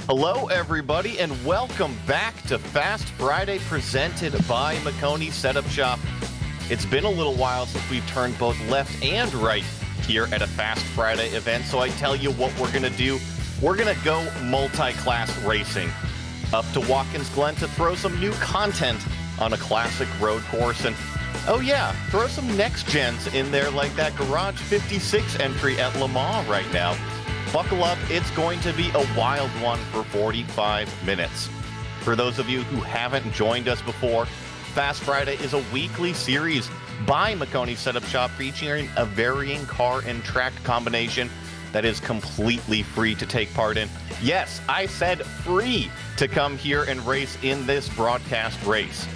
Hello, everybody, and welcome back to Fast Friday presented by Maconi Setup Shop. It's been a little while since we've turned both left and right here at a Fast Friday event, so I tell you what we're going to do. We're going to go multi-class racing up to Watkins, Glen to throw some new content on a classic road course. And oh yeah, throw some next gens in there like that Garage 56 entry at Le Mans right now. Buckle up, it's going to be a wild one for 45 minutes. For those of you who haven't joined us before, Fast Friday is a weekly series by Maconi Setup Shop featuring a varying car and track combination that is completely free to take part in. Yes, I said free to come here and race in this broadcast race.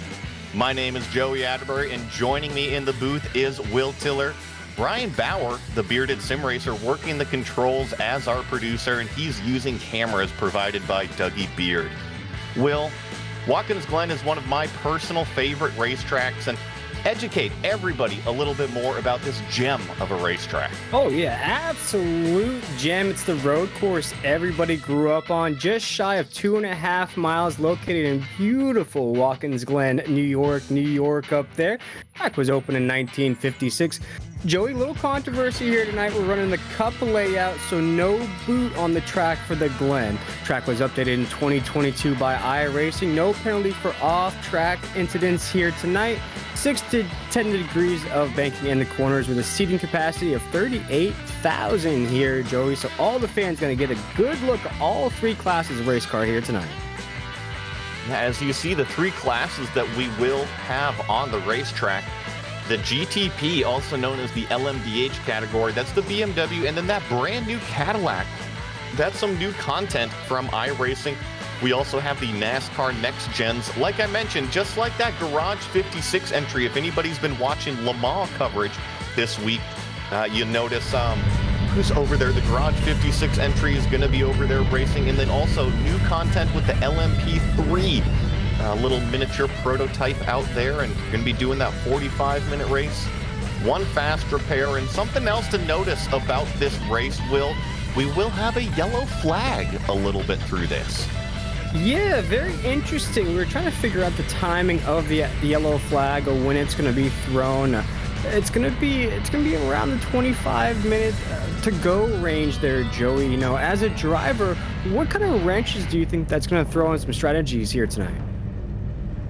My name is Joey Atterbury, and joining me in the booth is Will Tiller. Ryan Bauer, the bearded sim racer, working the controls as our producer, and he's using cameras provided by Dougie Beard. Will, Watkins Glen is one of my personal favorite racetracks, and educate everybody a little bit more about this gem of a racetrack. Oh yeah, absolute gem. It's the road course everybody grew up on, just shy of 2.5 miles, located in beautiful Watkins Glen, New York up there. Track was opened in 1956. Joey, little controversy here tonight. We're running the Cup layout, so no boot on the track for the Glen. Track was updated in 2022 by iRacing. No penalty for off-track incidents here tonight. 6 to 10 degrees of banking in the corners with a seating capacity of 38,000 here, Joey. So all the fans going to get a good look at all three classes of race car here tonight. As you see, the three classes that we will have on the racetrack, the GTP, also known as the LMDH category, that's the BMW, and then that brand new Cadillac. That's some new content from iRacing. We also have the NASCAR Next Gens. Like I mentioned, just like that Garage 56 entry, if anybody's been watching Le Mans coverage this week, you notice who's over there. The Garage 56 entry is going to be over there racing, and then also new content with the LMP3. A little miniature prototype out there, and going to be doing that 45-minute race. One fast repair, and something else to notice about this race, Will, we will have a yellow flag a little bit through this. Yeah, very interesting. We were trying to figure out the timing of the yellow flag or when it's going to be thrown. It's going to be around the 25-minute to go range there, Joey. You know, as a driver, what kind of wrenches do you think that's going to throw in some strategies here tonight?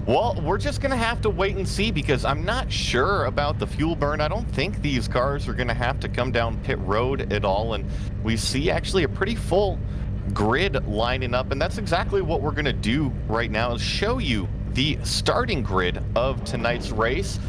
Well, we're just going to have to wait and see, because I'm not sure about the fuel burn. I don't think these cars are going to have to come down pit road at all, and we see actually a pretty full grid lining up, and that's exactly what we're going to do right now, is show you the starting grid of tonight's race.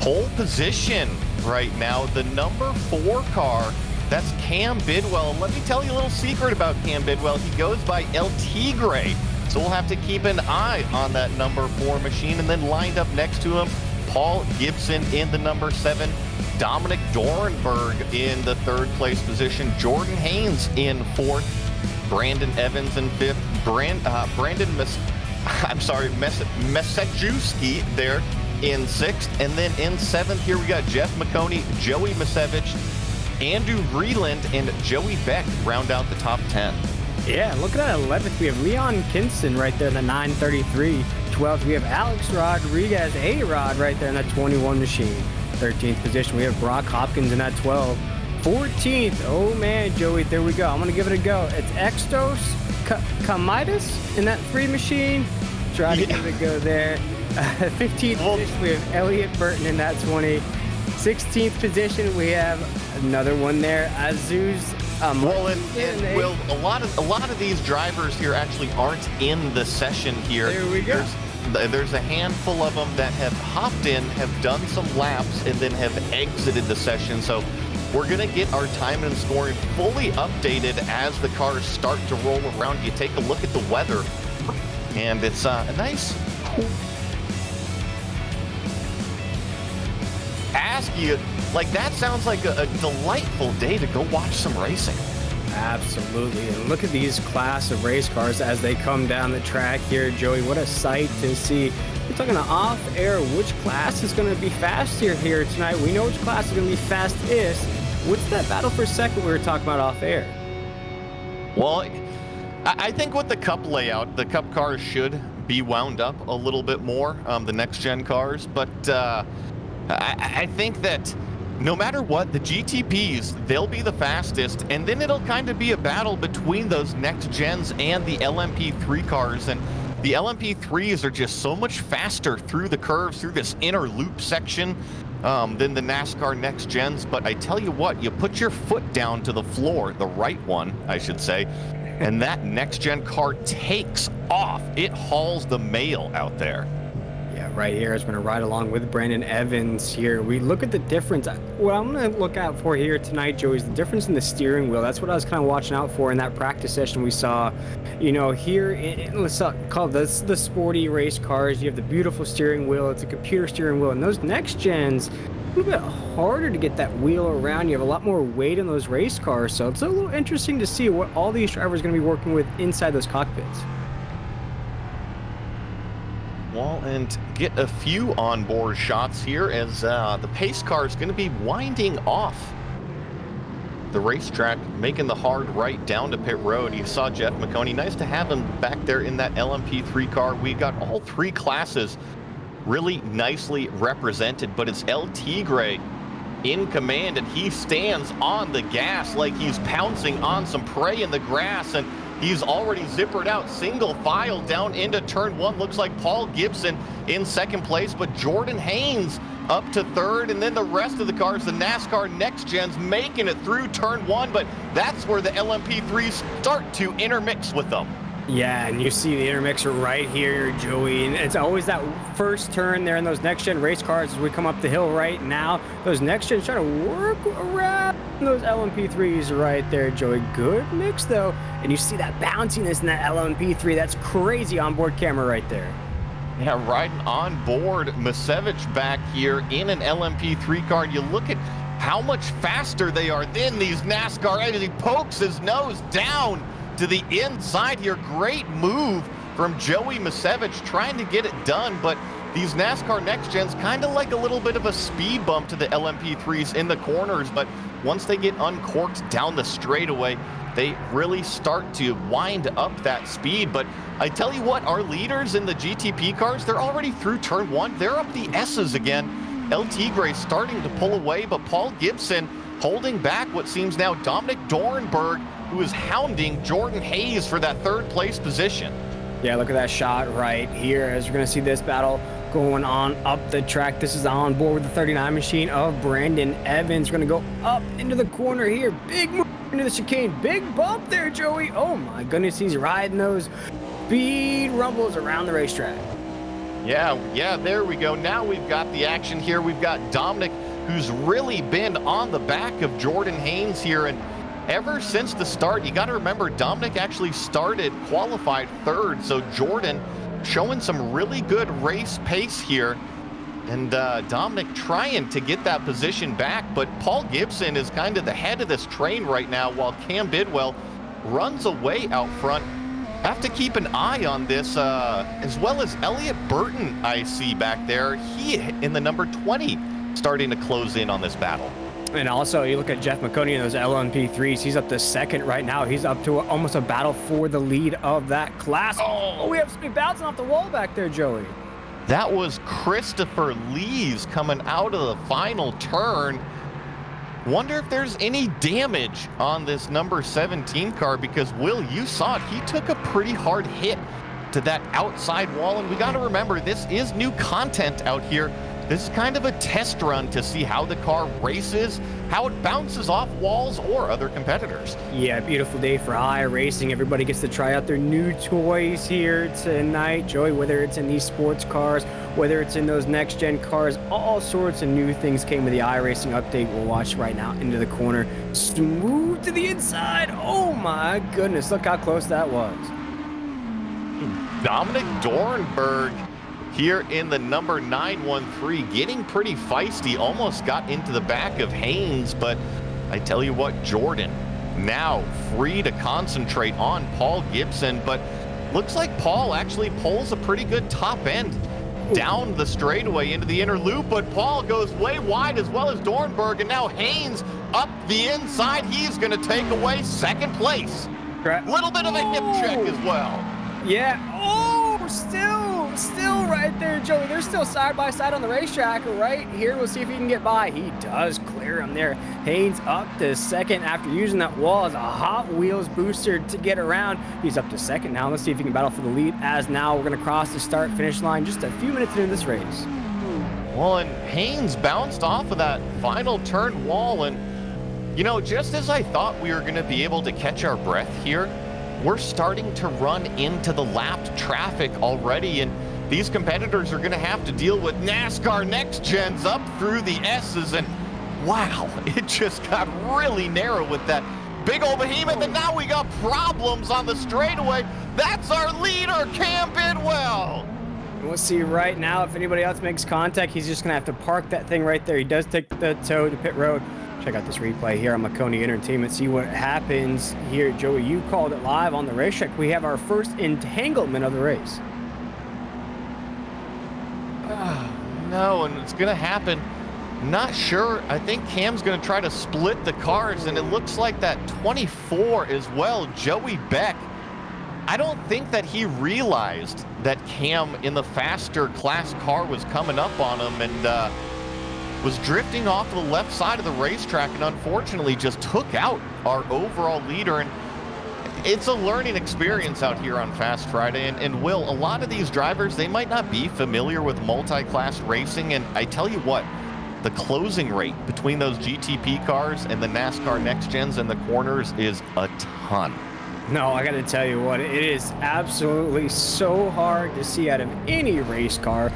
Pole position right now, the number 4 car, that's Cam Bidwell. And let me tell you a little secret about Cam Bidwell. He goes by El Tigre. So we'll have to keep an eye on that number 4 machine. And then lined up next to him, Paul Gibson in the number 7, Dominic Dorenberg in the 3rd place position, Jordan Haynes in 4th, Brandon Evans in 5th, Brandon Mesejewski there in 6th, and then in 7th here we got Jeff Maconi, Joey Misevich, Andrew Vreeland, and Joey Beck round out the top 10. Yeah, look at that 11th. We have Leon Kinston right there in the 933. 12th, we have Alex Rodriguez, A-Rod right there in that 21 machine. 13th position, we have Brock Hopkins in that 12. 14th, oh man, Joey, there we go. I'm going to give it a go. It's Extos Kamitis in that 3 machine. Try to give it a go there. 15th position, we have Elliot Burton in that 20. 16th position, we have another one there, Azuz. Well, and Will, a lot of these drivers here actually aren't in the session here. There we go. There's a handful of them that have hopped in, have done some laps, and then have exited the session. So we're going to get our time and scoring fully updated as the cars start to roll around. You take a look at the weather, and it's a nice, cool. Ask you, like, that sounds like a delightful day to go watch some racing. Absolutely. And look at these class of race cars as they come down the track here, Joey. What a sight to see. We're talking off air, which class is going to be faster here tonight. We know which class is going to be fastest. What's that battle for second we were talking about off air? Well, I think with the Cup layout, the Cup cars should be wound up a little bit more, the next-gen cars. But I think that no matter what, the GTPs, they'll be the fastest, and then it'll kind of be a battle between those next gens and the LMP3 cars. And the LMP3s are just so much faster through the curves, through this inner loop section, than the NASCAR next gens. But I tell you what, you put your foot down to the floor, the right one, I should say, and that next gen car takes off. It hauls the mail out there. Yeah, right here is going to ride along with Brandon Evans here. We look at the difference. What I'm going to look out for here tonight, Joey, is the difference in the steering wheel. That's what I was kind of watching out for in that practice session we saw. You know, here, let's call this the sporty race cars. You have the beautiful steering wheel. It's a computer steering wheel. And those next gens, a little bit harder to get that wheel around. You have a lot more weight in those race cars. So it's a little interesting to see what all these drivers are going to be working with inside those cockpits. Well, and get a few onboard shots here as the pace car is going to be winding off the racetrack, making the hard right down to pit road. You saw Jeff Maconi. Nice to have him back there in that LMP3 car. We got all three classes really nicely represented, but it's El Tigre in command, and he stands on the gas like he's pouncing on some prey in the grass, and he's already zippered out single file down into turn one. Looks like Paul Gibson in second place, but Jordan Haynes up to third, and then the rest of the cars, the NASCAR next gens, making it through turn one, but that's where the LMP3s start to intermix with them. Yeah, and you see the intermixer right here, Joey, and it's always that first turn there in those next-gen race cars as we come up the hill right now. Those next-gens trying to work around those LMP3s right there, Joey. Good mix, though, and you see that bounciness in that LMP3. That's crazy onboard camera right there. Yeah, riding on board Masevich back here in an LMP3 car. You look at how much faster they are than these NASCAR as he pokes his nose down to the inside here. Great move from Joey Masevich trying to get it done, but these NASCAR next gens kind of like a little bit of a speed bump to the LMP3s in the corners, but once they get uncorked down the straightaway, they really start to wind up that speed. But I tell you what, our leaders in the GTP cars, they're already through turn one. They're up the S's again. El Tigre starting to pull away, but Paul Gibson holding back what seems now Dominic Dornberg, who is hounding Jordan Hayes for that third place position. Yeah, look at that shot right here as we're going to see this battle going on up the track. This is on board with the 39 machine of Brandon Evans. We're going to go up into the corner here. Big move into the chicane. Big bump there, Joey. Oh my goodness, he's riding those speed rumbles around the racetrack. Yeah, there we go. Now we've got the action here. We've got Dominic, who's really been on the back of Jordan Haynes here, and ever since the start, you got to remember, Dominic actually qualified third, so Jordan showing some really good race pace here, and Dominic trying to get that position back, but Paul Gibson is kind of the head of this train right now, while Cam Bidwell runs away out front. Have to keep an eye on this, as well as Elliott Burton I see back there. He in the number 20 starting to close in on this battle. And also, you look at Jeff Maconi and those LMP3s. He's up to second right now. He's up to almost a battle for the lead of that class. Oh, we have somebody bouncing off the wall back there, Joey. That was Christopher Lees coming out of the final turn. Wonder if there's any damage on this number 17 car, because Will, you saw it. He took a pretty hard hit to that outside wall, and we got to remember, this is new content out here. This is kind of a test run to see how the car races, how it bounces off walls or other competitors. Yeah, beautiful day for iRacing. Everybody gets to try out their new toys here tonight, Joey, whether it's in these sports cars, whether it's in those next-gen cars, all sorts of new things came with the iRacing update. We'll watch right now into the corner. Smooth to the inside. Oh my goodness, look how close that was. Dominic Dornberg here in the number 913, getting pretty feisty, almost got into the back of Haynes, but I tell you what, Jordan now free to concentrate on Paul Gibson, but looks like Paul actually pulls a pretty good top end down the straightaway into the inner loop, but Paul goes way wide as well as Dornberg, and now Haynes up the inside. He's going to take away second place. Little bit of a hip check as well. Yeah. Oh, still right there, Joey. They're still side by side on the racetrack right here. We'll see if he can get by. He does clear him there. Haynes up to second after using that wall as a Hot Wheels booster to get around. He's up to second now. Let's see if he can battle for the lead, as now we're going to cross the start-finish line just a few minutes into this race. Well, and Haynes bounced off of that final turn wall, and you know, just as I thought we were going to be able to catch our breath here, we're starting to run into the lapped traffic already, and these competitors are going to have to deal with NASCAR Next Gens up through the S's, and wow, it just got really narrow with that big old behemoth, and now we got problems on the straightaway. That's our leader, Cam Bidwell. We'll see right now if anybody else makes contact. He's just going to have to park that thing right there. He does take the toe to pit road. Check out this replay here on Maconi Entertainment. See what happens here. Joey, you called it live on the racetrack. We have our first entanglement of the race. No, and it's going to happen. Not sure. I think Cam's going to try to split the cars, and it looks like that 24 as well, Joey Beck. I don't think that he realized that Cam in the faster class car was coming up on him, and was drifting off the left side of the racetrack, and unfortunately just took out our overall leader. And it's a learning experience out here on Fast Friday. And Will, a lot of these drivers, they might not be familiar with multi-class racing, and I tell you what, the closing rate between those GTP cars and the NASCAR Next Gens in the corners is a ton. No, I got to tell you what, it is absolutely so hard to see out of any race car.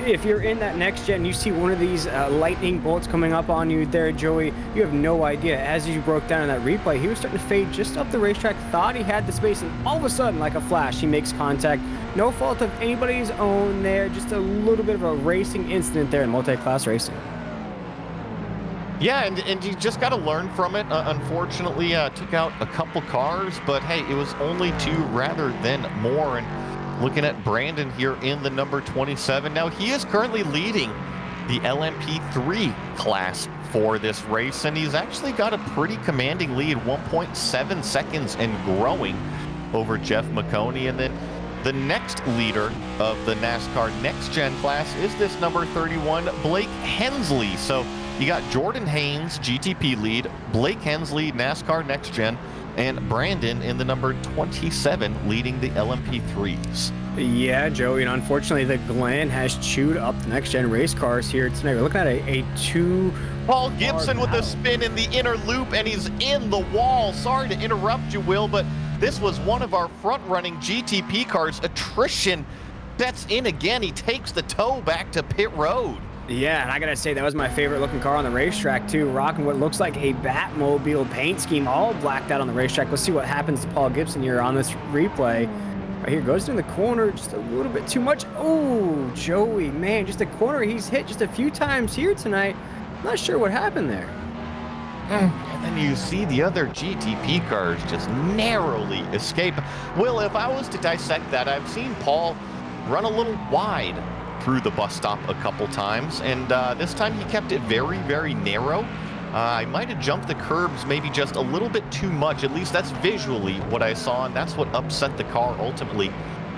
If you're in that next gen, you see one of these lightning bolts coming up on you there, Joey, you have no idea. As you broke down in that replay, he was starting to fade just up the racetrack, thought he had the space, and all of a sudden, like a flash, he makes contact. No fault of anybody's own there, just a little bit of a racing incident there in multi-class racing. Yeah, and you just got to learn from it. Unfortunately, took out a couple cars, but hey, it was only two rather than more. And looking at Brandon here in the number 27. Now, he is currently leading the LMP3 class for this race, and he's actually got a pretty commanding lead, 1.7 seconds and growing over Jeff Maconi. And then the next leader of the NASCAR Next Gen class is this number 31, Blake Hensley. So you got Jordan Haynes, GTP lead, Blake Hensley, NASCAR Next Gen, and Brandon in the number 27 leading the LMP3s. Yeah, Joey, and unfortunately the Glen has chewed up the Next Gen race cars here tonight. We're looking at a two... Paul Gibson with a spin in the inner loop, and he's in the wall. Sorry to interrupt you, Will, but this was one of our front-running GTP cars. Attrition sets in again. He takes the toe back to pit road. Yeah, and I gotta say, that was my favorite looking car on the racetrack too, rocking what looks like a Batmobile paint scheme, all blacked out on the racetrack. Let's see what happens to Paul Gibson here on this replay. Right here, goes in the corner just a little bit too much. Oh, Joey, man, just a corner he's hit just a few times here tonight. Not sure what happened there. And then you see the other GTP cars just narrowly escape. Will, if I was to dissect that, I've seen Paul run a little wide through the bus stop a couple times, and this time he kept it very, very narrow. I might have jumped the curbs maybe just a little bit too much. At least that's visually what I saw, and that's what upset the car ultimately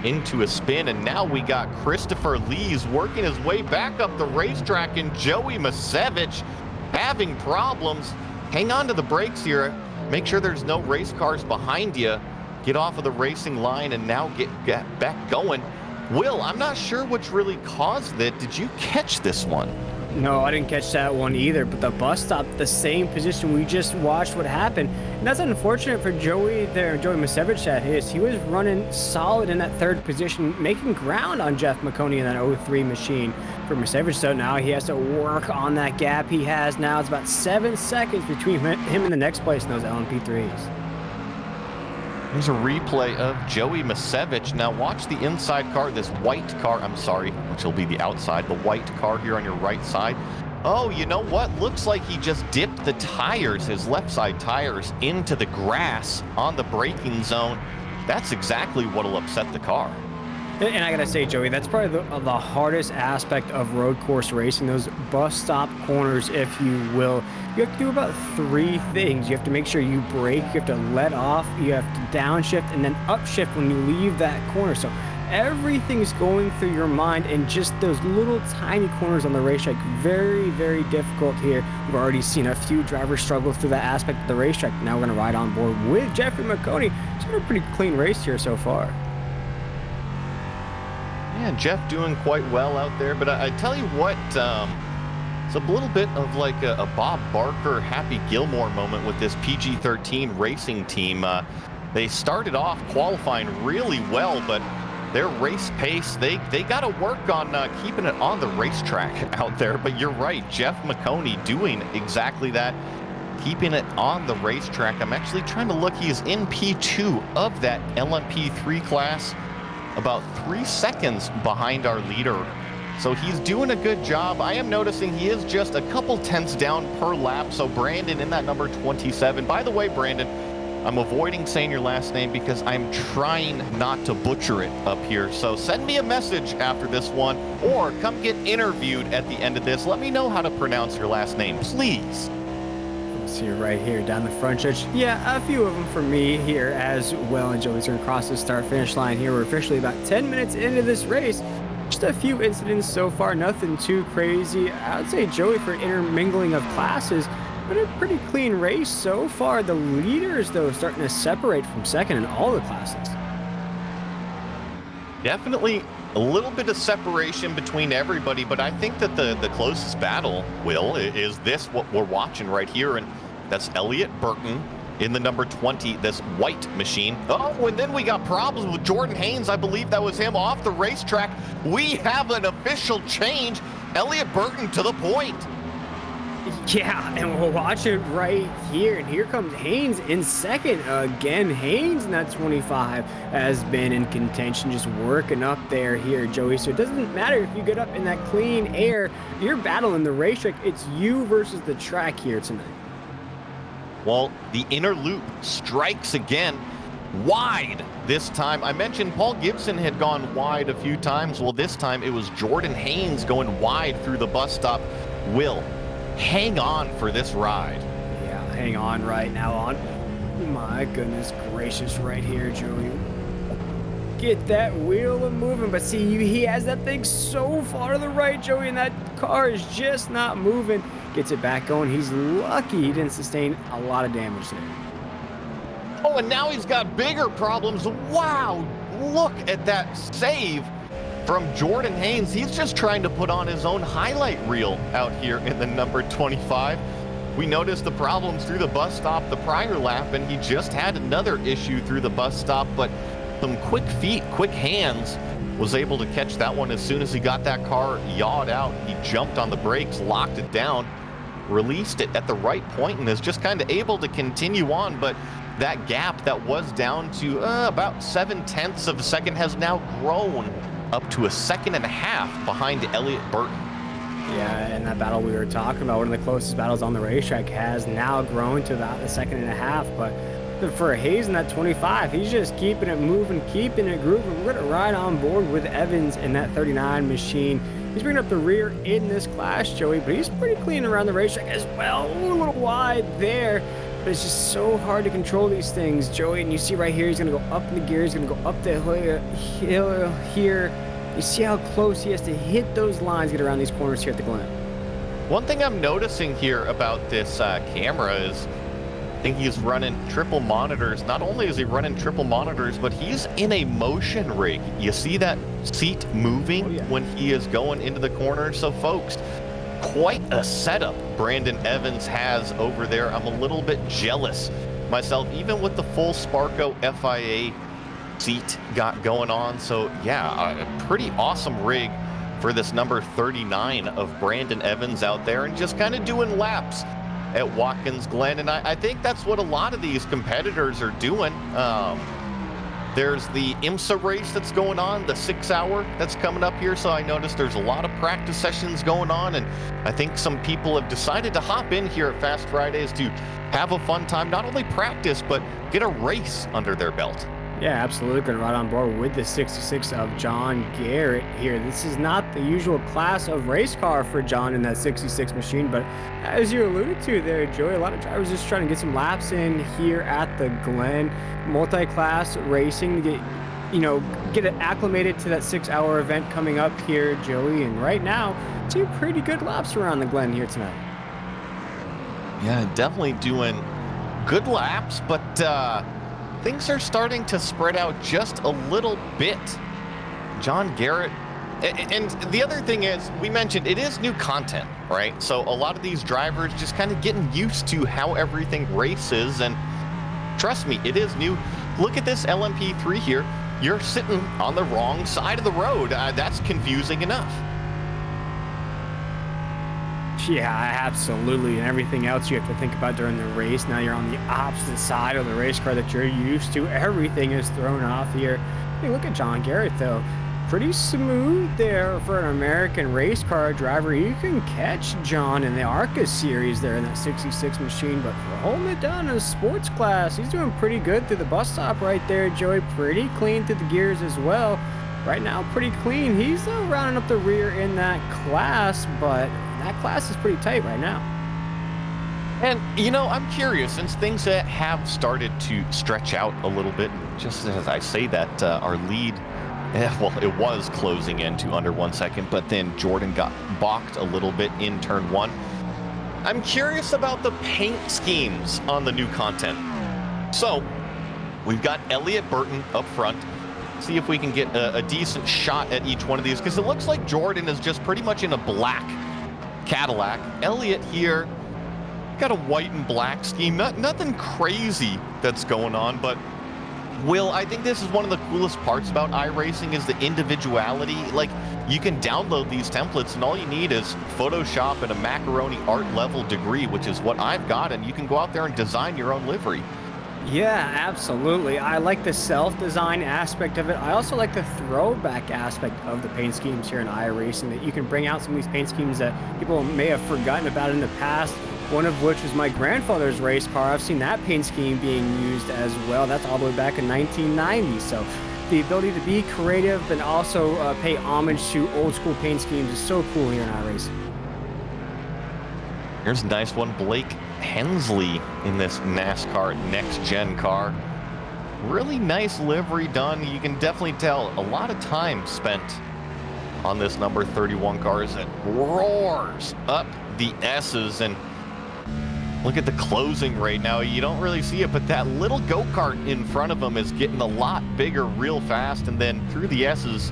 into a spin. And now we got Christopher Lees working his way back up the racetrack, and Joey Masevich having problems. Hang on to the brakes here. Make sure there's no race cars behind you. Get off of the racing line and now get back going. Will, I'm not sure which really caused it. Did you catch this one? No, I didn't catch that one either, but the bus stop, the same position we just watched what happened. And that's unfortunate for Joey there, Joey Masevich at his. He was running solid in that third position, making ground on Jeff Maconi in that 03 machine for Masevich. So now he has to work on that gap he has now. It's about 7 seconds between him and the next place in those LMP3s. Here's a replay of Joey Masevich. Now watch the inside car, this white car, I'm sorry, which will be the outside, the white car here on your right side. Oh, you know what? Looks like he just dipped the tires, his left side tires, into the grass on the braking zone. That's exactly what'll upset the car. And I gotta say, Joey, that's probably the hardest aspect of road course racing, those bus stop corners, if you will. you have to do about 3 things. You have to make sure you brake, you have to let off, you have to downshift, and then upshift when you leave that corner. So everything's going through your mind, and just those little tiny corners on the racetrack, very, very difficult here. We've already seen a few drivers struggle through that aspect of the racetrack. Now we're going to ride on board with Jeffrey Maconi. It's been a pretty clean race here so far. Yeah, Jeff doing quite well out there, but I tell you what, it's a little bit of like a Bob Barker, Happy Gilmore moment with this PG-13 racing team. They started off qualifying really well, but their race pace, they got to work on keeping it on the racetrack out there. But you're right, Jeff Maconi doing exactly that, keeping it on the racetrack. I'm actually trying to look. He's in P2 of that LMP3 class, about 3 seconds behind our leader. So he's doing a good job. I am noticing he is just a couple tenths down per lap. So Brandon in that number 27. By the way, Brandon, I'm avoiding saying your last name because I'm trying not to butcher it up here. So send me a message after this one, or come get interviewed at the end of this. Let me know how to pronounce your last name, please. See right here down the front stretch. Yeah, a few of them for me here as well. And Joey's going to cross the start-finish line here. We're officially about 10 minutes into this race. Just a few incidents so far, nothing too crazy. I would say Joey, for intermingling of classes, been a pretty clean race so far. The leaders, though, starting to separate from second in all the classes. Definitely a little bit of separation between everybody, but I think that the closest battle, Will, is this, what we're watching right here, and that's Elliott Burton in the number 20, this white machine. Oh, and then we got problems with Jordan Haynes. I believe that was him off the racetrack. We have an official change. Elliott Burton to the point. Yeah, and we'll watch it right here. And here comes Haynes in second. Again, Haynes in that 25 has been in contention, just working up there here, Joey. So it doesn't matter if you get up in that clean air. You're battling the racetrack. It's you versus the track here tonight. Well, the inner loop strikes again. Wide this time. I mentioned Paul Gibson had gone wide a few times. Well, this time it was Jordan Haynes going wide through the bus stop. Will, hang on for this ride. Yeah, hang on right now on. My goodness gracious, right here, Joey. Get that wheel moving, but see, he has that thing so far to the right, Joey, and that car is just not moving. Gets it back going. He's lucky he didn't sustain a lot of damage there. Oh, and now he's got bigger problems. Wow, look at that save from Jordan Haynes. He's just trying to put on his own highlight reel out here in the number 25. We noticed the problems through the bus stop the prior lap, and he just had another issue through the bus stop, but some quick feet, quick hands, was able to catch that one as soon as he got that car yawed out. He jumped on the brakes, locked it down, released it at the right point, and is just kind of able to continue on. But that gap that was down to about 0.7 of a second has now grown up to 1.5 seconds behind Elliott Burton. Yeah, and that battle we were talking about, one of the closest battles on the racetrack, has now grown to about 1.5 seconds. But for Hayes in that 25, he's just keeping it moving, keeping it grooving. We're going to ride on board with Evans in that 39 machine. He's bringing up the rear in this class, Joey, but he's pretty clean around the racetrack as well. Ooh, a little wide there, but it's just so hard to control these things, Joey. And you see right here, he's going to go up in the gear. He's going to go up the hill here. You see how close he has to hit those lines, get around these corners here at the Glen. One thing I'm noticing here about this camera is I think he's running triple monitors. Not only is he running triple monitors, but he's in a motion rig. You see that seat moving when he is going into the corner. So folks, quite a setup Brandon Evans has over there. I'm a little bit jealous myself, even with the full Sparco FIA seat got going on. So yeah, a pretty awesome rig for this number 39 of Brandon Evans out there, and just kind of doing laps at Watkins Glen. And I think that's what a lot of these competitors are doing. There's the IMSA race that's going on, the 6 hour that's coming up here. So I noticed there's a lot of practice sessions going on, and I think some people have decided to hop in here at Fast Fridays to have a fun time, not only practice, but get a race under their belt. Yeah, absolutely. Going right on board with the 66 of John Garrett here. This is not the usual class of race car for John in that 66 machine, but as you alluded to there, Joey, a lot of drivers just trying to get some laps in here at the Glen. Multi-class racing to get it acclimated to that 6-hour event coming up here, Joey. And right now, two pretty good laps around the Glen here tonight. Yeah, definitely doing good laps, but things are starting to spread out just a little bit. John Garrett, and the other thing is, we mentioned it is new content, right? So a lot of these drivers just kind of getting used to how everything races, and trust me, it is new. Look at this LMP3 here. You're sitting on the wrong side of the road. That's confusing enough. Yeah, absolutely. And everything else you have to think about during the race. Now you're on the opposite side of the race car that you're used to. Everything is thrown off here. Hey, look at John Garrett, though. Pretty smooth there for an American race car driver. You can catch John in the ARCA series there in that 66 machine, but for holding it down in a sports class, he's doing pretty good through the bus stop right there, Joey. Pretty clean through the gears as well. Right now, pretty clean. He's rounding up the rear in that class, but that class is pretty tight right now. And, I'm curious, since things have started to stretch out a little bit, just as I say that, our lead, well, it was closing in to under 1 second, but then Jordan got balked a little bit in turn one. I'm curious about the paint schemes on the new content. So, we've got Elliott Burton up front. See if we can get a decent shot at each one of these, because it looks like Jordan is just pretty much in a black Cadillac. Elliott here got a white and black scheme. Nothing crazy that's going on, but Will, I think this is one of the coolest parts about iRacing is the individuality. Like, you can download these templates and all you need is Photoshop and a macaroni art level degree, which is what I've got, and you can go out there and design your own livery. Yeah, absolutely. I like the self-design aspect of it. I also like the throwback aspect of the paint schemes here in iRacing, that you can bring out some of these paint schemes that people may have forgotten about in the past, one of which was my grandfather's race car. I've seen that paint scheme being used as well. That's all the way back in 1990. So the ability to be creative and also pay homage to old school paint schemes is so cool here in iRacing. Here's a nice one, Blake Hensley in this NASCAR Next Gen car. Really nice livery done. You can definitely tell a lot of time spent on this number 31 car as it roars up the S's. And look at the closing rate now. You don't really see it, but that little go-kart in front of him is getting a lot bigger real fast. And then through the S's,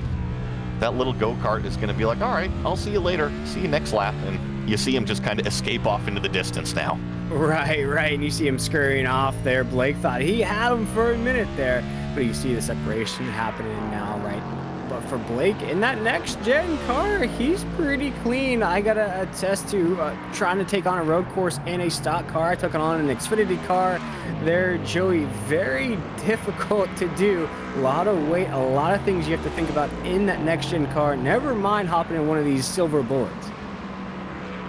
that little go-kart is going to be like, all right, I'll see you later. See you next lap. And you see him just kind of escape off into the distance now. Right. And you see him scurrying off there. Blake thought he had him for a minute there, but you see the separation happening now, right? But for Blake in that next gen car, he's pretty clean. I gotta attest to trying to take on a road course in a stock car. I took it on an Xfinity car there, Joey. Very difficult to do. A lot of weight, a lot of things you have to think about in that next gen car. Never mind hopping in one of these silver bullets.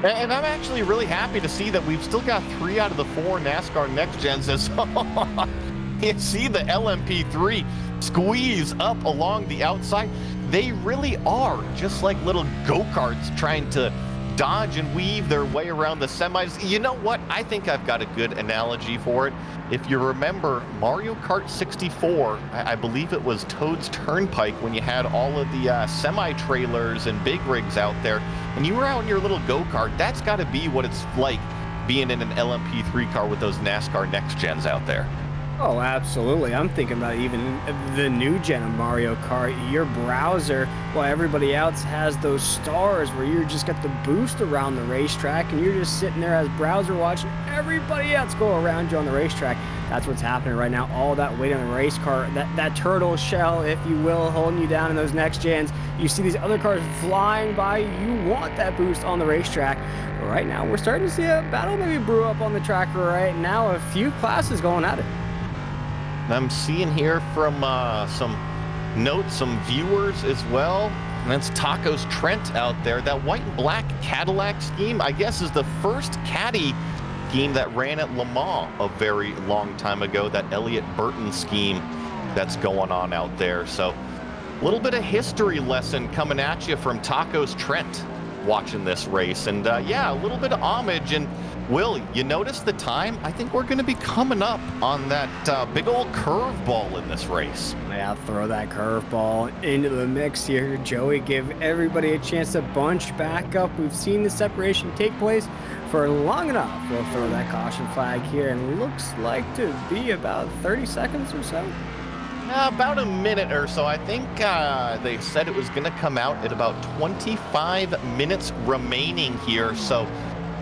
And I'm actually really happy to see that we've still got 3 out of the 4 NASCAR Next Gens. As you see the LMP3 squeeze up along the outside. They really are just like little go-karts trying to dodge and weave their way around the semis. You know what? I think I've got a good analogy for it. If you remember Mario Kart 64, I believe it was Toad's Turnpike, when you had all of the semi-trailers and big rigs out there, and you were out in your little go-kart. That's got to be what it's like being in an LMP3 car with those NASCAR Next Gens out there. Oh, absolutely. I'm thinking about even the new gen of Mario Kart. Your browser, while everybody else has those stars where you just got the boost around the racetrack and you're just sitting there as browser watching everybody else go around you on the racetrack. That's what's happening right now. All that weight on the race car, that turtle shell, if you will, holding you down in those next gens. You see these other cars flying by. You want that boost on the racetrack. But right now, we're starting to see a battle maybe brew up on the track right now. A few classes going at it. I'm seeing here from some notes, some viewers as well. And that's Tacos Trent out there. That white and black Cadillac scheme, I guess, is the first Caddy scheme that ran at Le Mans a very long time ago. That Elliott Burton scheme that's going on out there. So a little bit of history lesson coming at you from Tacos Trent watching this race. And yeah, a little bit of homage. And Will, you notice the time? I think we're going to be coming up on that big old curveball in this race. Yeah, throw that curveball into the mix here, Joey. Give everybody a chance to bunch back up. We've seen the separation take place for long enough. We'll throw that caution flag here, and looks like to be about 30 seconds or so. About a minute or so. I think they said it was going to come out at about 25 minutes remaining here. So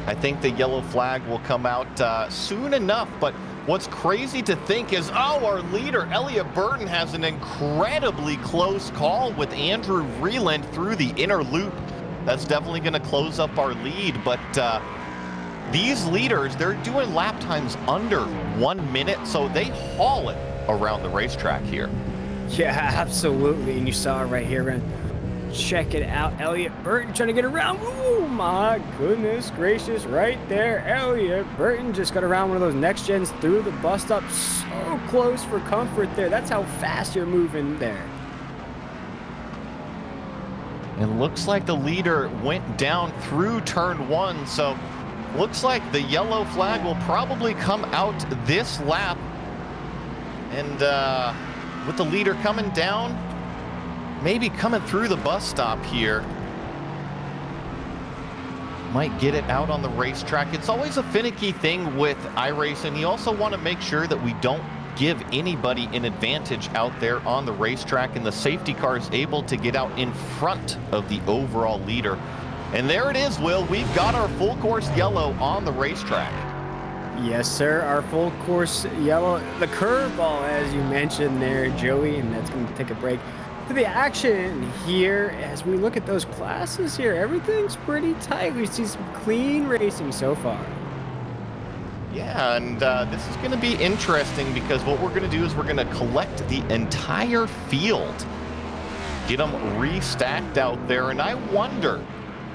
I think the yellow flag will come out soon enough. But what's crazy to think is, oh, our leader, Elliot Burton, has an incredibly close call with Andrew Vreeland through the inner loop. That's definitely going to close up our lead. But these leaders, they're doing lap times under 1 minute, so they haul it around the racetrack here. Yeah, absolutely. And you saw it right here. We're gonna check it out. Elliot Burton trying to get around. Oh my goodness gracious, right there. Elliot Burton just got around one of those next gens through the bus stop. So close for comfort there. That's how fast you're moving there. And looks like the leader went down through turn 1, so looks like the yellow flag will probably come out this lap. And with the leader coming down, maybe coming through the bus stop here, might get it out on the racetrack. It's always a finicky thing with iRacing. You also want to make sure that we don't give anybody an advantage out there on the racetrack, and the safety car is able to get out in front of the overall leader. And there it is, Will. We've got our full course yellow on the racetrack. Yes, sir. Our full course yellow, the curveball, as you mentioned there, Joey, and that's going to take a break to the action here. As we look at those classes here, everything's pretty tight. We see some clean racing so far. Yeah, and this is going to be interesting because what we're going to do is we're going to collect the entire field, get them restacked out there, and I wonder,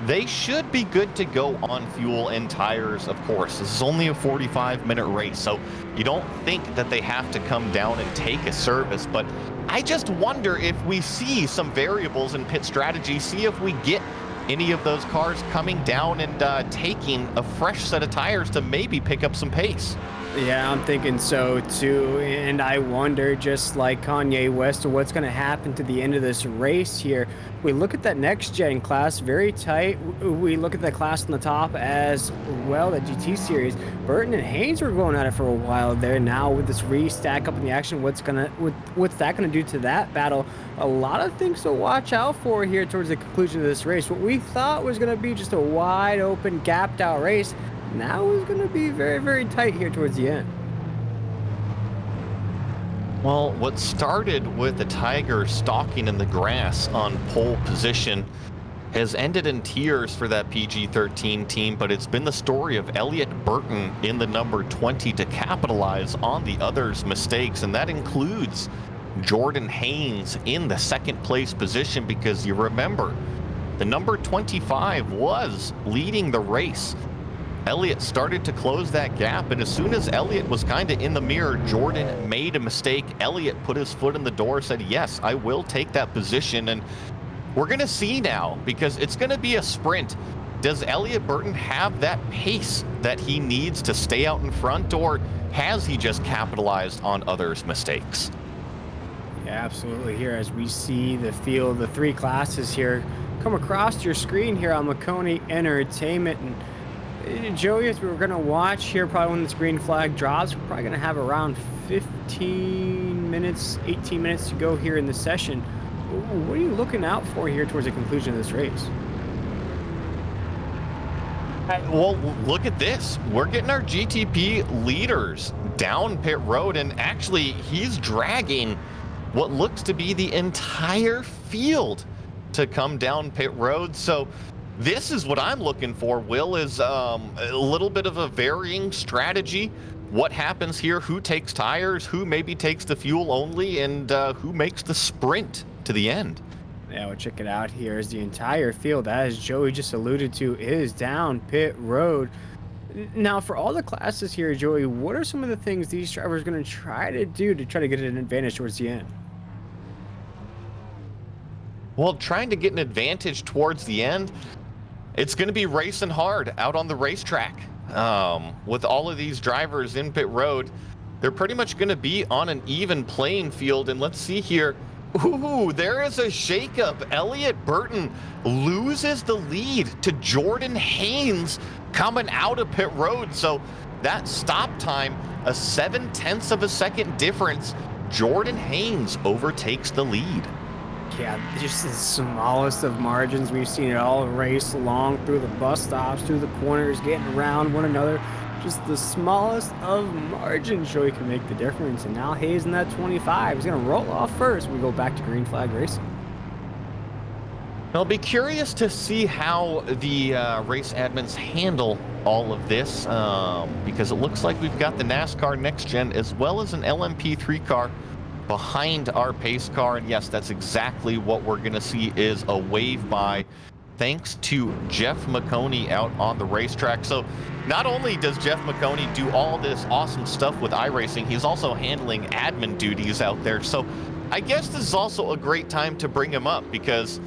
they should be good to go on fuel and tires, of course. This is only a 45-minute race, so you don't think that they have to come down and take a service. But I just wonder if we see some variables in pit strategy, see if we get any of those cars coming down and taking a fresh set of tires to maybe pick up some pace. Yeah, I'm thinking so too, and I wonder, just like Kanye West, what's going to happen to the end of this race here. We look at that next gen class, very tight. We look at the class on the top as well, the GT series. Burton and Haynes were going at it for a while there. Now with this restack up in the action, what's that gonna do to that battle? A lot of things to watch out for here towards the conclusion of this race. What we thought was going to be just a wide open, gapped out race, now is going to be very, very tight here towards the end. Well, what started with the Tiger stalking in the grass on pole position has ended in tears for that PG-13 team, but it's been the story of Elliot Burton in the number 20 to capitalize on the others' mistakes, and that includes Jordan Haynes in the second place position, because you remember, the number 25 was leading the race. Elliott started to close that gap, and as soon as Elliott was kind of in the mirror, Jordan made a mistake. Elliott put his foot in the door, said, yes, I will take that position, and we're going to see now, because it's going to be a sprint. Does Elliot Burton have that pace that he needs to stay out in front, or has he just capitalized on others' mistakes? Yeah, absolutely. Here, as we see the field, the three classes here come across your screen here on Maconi Entertainment. And Joey, as we're going to watch here, probably when this green flag drops, we're probably going to have around 15 minutes, 18 minutes to go here in the session. What are you looking out for here towards the conclusion of this race? Well, look at this. We're getting our GTP leaders down pit road, and actually he's dragging what looks to be the entire field to come down pit road. So this is what I'm looking for, Will, is a little bit of a varying strategy. What happens here? Who takes tires? Who maybe takes the fuel only? And who makes the sprint to the end? Yeah, we'll check it out here as the entire field, as Joey just alluded to, is down pit road. Now, for all the classes here, Joey, what are some of the things these drivers going to try to do to try to get an advantage towards the end? Well, trying to get an advantage towards the end, it's going to be racing hard out on the racetrack. With all of these drivers in pit road, they're pretty much going to be on an even playing field. And let's see here. Ooh, there is a shakeup. Elliott Burton loses the lead to Jordan Haynes coming out of pit road. So that stop time, a 7/10 of a second difference. Jordan Haynes overtakes the lead. Yeah, just the smallest of margins. We've seen it all race along through the bus stops, through the corners, getting around one another. Just the smallest of margins, Joey, can make the difference. And now Hayes in that 25. He's going to roll off first. We go back to green flag racing. I'll be curious to see how the race admins handle all of this because it looks like we've got the NASCAR Next Gen as well as an LMP3 car behind our pace car. And yes, that's exactly what we're going to see is a wave by thanks to Jeff Maconi out on the racetrack. So not only does Jeff Maconi do all this awesome stuff with iRacing, he's also handling admin duties out there. So I guess this is also a great time to bring him up because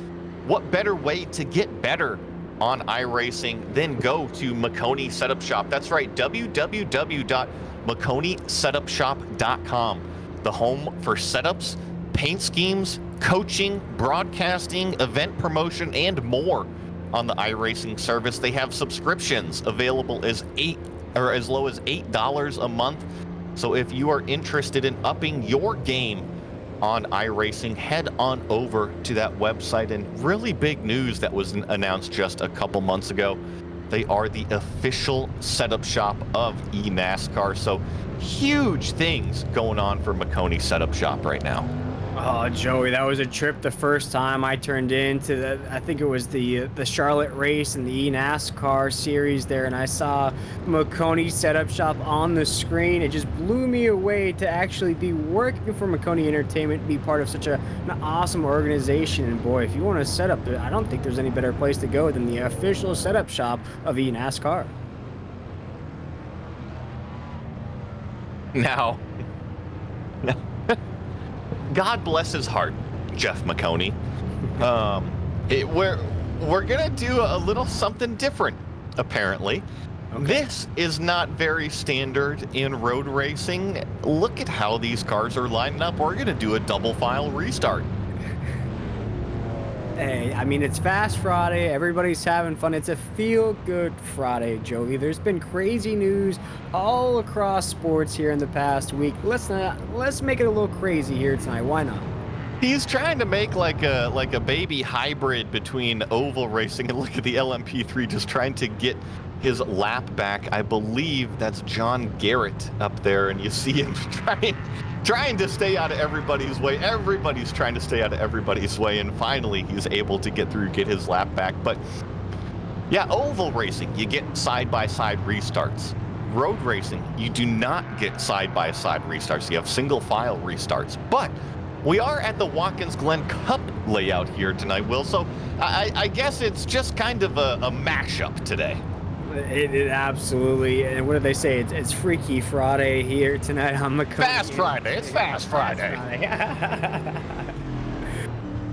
what better way to get better on iRacing than go to Maconi Setup Shop? That's right, www.MaconiSetupShop.com. The home for setups, paint schemes, coaching, broadcasting, event promotion, and more on the iRacing service. They have subscriptions available as low as $8 a month. So if you are interested in upping your game on iRacing, head on over to that website. And really big news that was announced just a couple months ago. They are the official setup shop of eNASCAR. So huge things going on for Maconi Setup Shop right now. Oh, Joey, that was a trip the first time I turned into the, I think it was the Charlotte race and the eNASCAR series there, and I saw Maconi Setup Shop on the screen. It just blew me away to actually be working for Maconi Entertainment, be part of such an awesome organization. And boy, if you want to set up, I don't think there's any better place to go than the official setup shop of eNASCAR. Now, God bless his heart, Jeff Maconi. We're gonna do a little something different, apparently. Okay. This is not very standard in road racing. Look at how these cars are lining up. We're gonna do a double file restart. Hey, I mean, it's Fast Friday. Everybody's having fun. It's a feel-good Friday, Joey. There's been crazy news all across sports here in the past week. Let's make it a little crazy here tonight. Why not? He's trying to make like a baby hybrid between oval racing and look at the LMP3 just trying to get his lap back. I believe that's John Garrett up there, and you see him trying to stay out of everybody's way. Everybody's trying to stay out of everybody's way, and finally he's able to get his lap back. But yeah, oval racing, you get side-by-side restarts. Road racing, you do not get side-by-side restarts. You have single-file restarts. But we are at the Watkins Glen Cup layout here tonight, Will, so I guess it's just kind of a mashup today. It absolutely, and what do they say? It's Freaky Friday here tonight on Maconi. Fast Friday. It's Fast Friday.